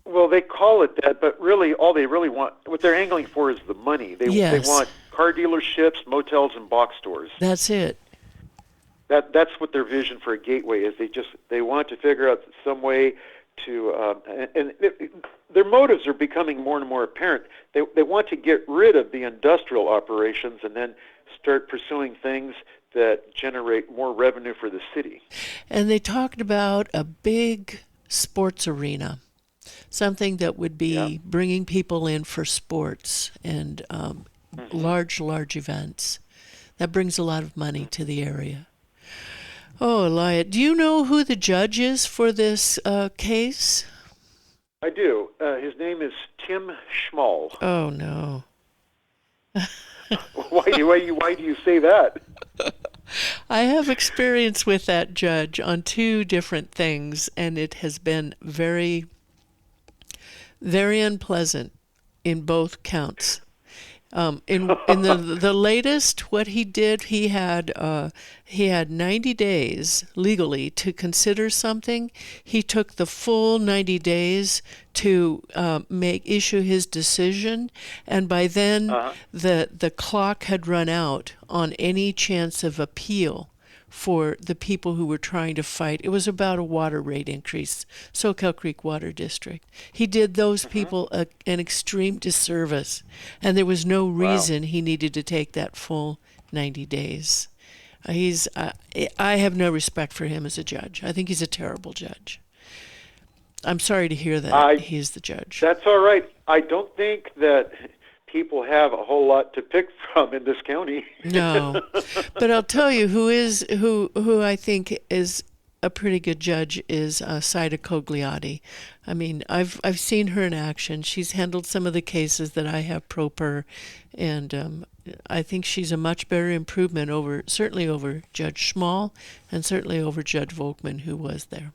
Well, they call it that, but really all they really want, what they're angling for is the money. They want car dealerships, motels, and box stores. That's it. That's what their vision for a gateway is. They want to figure out some way to, their motives are becoming more and more apparent. They want to get rid of the industrial operations and then start pursuing things that generate more revenue for the city. And they talked about a big sports arena, something that would be bringing people in for sports and large events. That brings a lot of money to the area. Oh, Ilea, do you know who the judge is for this case? I do. His name is Tim Schmall. Oh, no. Why do you say that? I have experience with that judge on two different things, and it has been very, very unpleasant in both counts. In the latest, what he did, he had 90 days legally to consider something. He took the full 90 days to issue his decision, and by then the clock had run out on any chance of appeal for the people who were trying to fight. It was about a water rate increase, Soquel Creek Water District. He did those people an extreme disservice, and there was no reason he needed to take that full 90 days. I have no respect for him as a judge. I think he's a terrible judge. I'm sorry to hear that he's the judge. That's all right. I don't think that people have a whole lot to pick from in this county. No, but I'll tell you who I think is a pretty good judge is Saida Cogliotti. I mean, I've seen her in action. She's handled some of the cases that I have pro per, and I think she's a much better improvement certainly over Judge Schmall and certainly over Judge Volkman, who was there.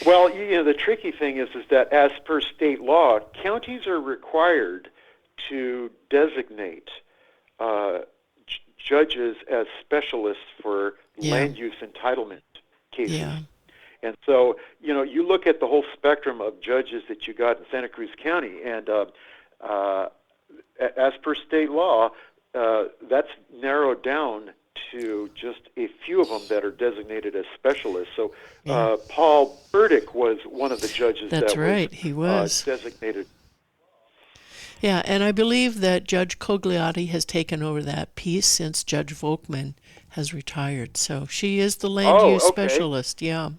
Well, the tricky thing is that as per state law, counties are required to designate judges as specialists for land use entitlement cases. Yeah. And so, you look at the whole spectrum of judges that you got in Santa Cruz County, and as per state law, that's narrowed down to just a few of them that are designated as specialists. So Paul Burdick was one of the judges That's right. He was designated. Yeah, and I believe that Judge Cogliotti has taken over that piece since Judge Volkman has retired. So she is the land use specialist, yeah.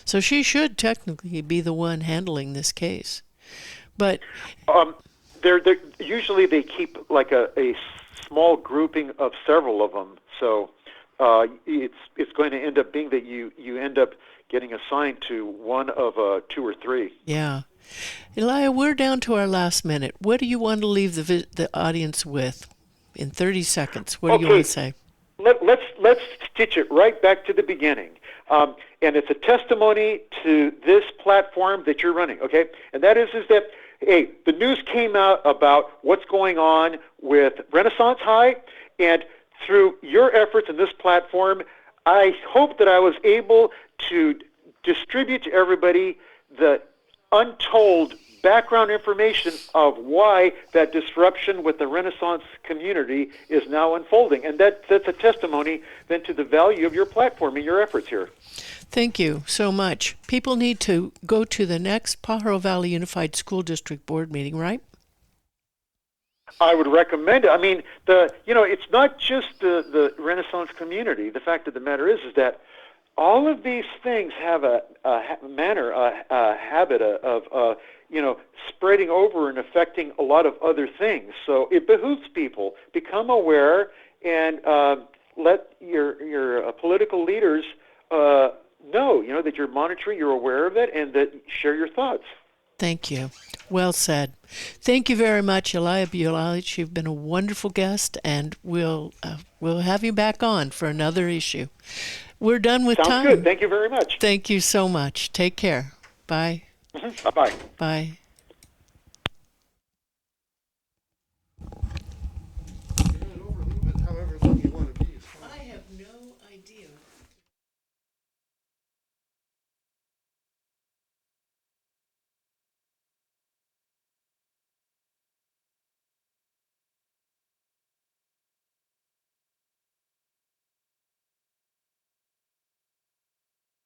So she should technically be the one handling this case. But they're usually they keep like a small grouping of several of them. So it's going to end up being that you end up getting assigned to one of 2 or 3. Yeah. Ilea, we're down to our last minute. What do you want to leave the audience with in 30 seconds? What do you want to say? Let's stitch it right back to the beginning. And it's a testimony to this platform that you're running, okay? And that is that, hey, the news came out about what's going on with Renaissance High, and through your efforts in this platform, I hope that I was able to distribute to everybody the untold background information of why that disruption with the Renaissance community is now unfolding. And that's a testimony then to the value of your platform and your efforts here. Thank you so much. People need to go to the next Pajaro Valley Unified School District Board meeting, right? I would recommend it. I mean, it's not just the Renaissance community. The fact of the matter is that all of these things have a habit of spreading over and affecting a lot of other things. So it behooves people become aware and let your political leaders know, that you're monitoring, you're aware of it, and that share your thoughts. Thank you. Well said. Thank you very much, Ilea Buliach. You've been a wonderful guest, and we'll have you back on for another issue. We're done with time. Sounds good. Thank you very much. Thank you so much. Take care. Bye. Bye-bye. Bye.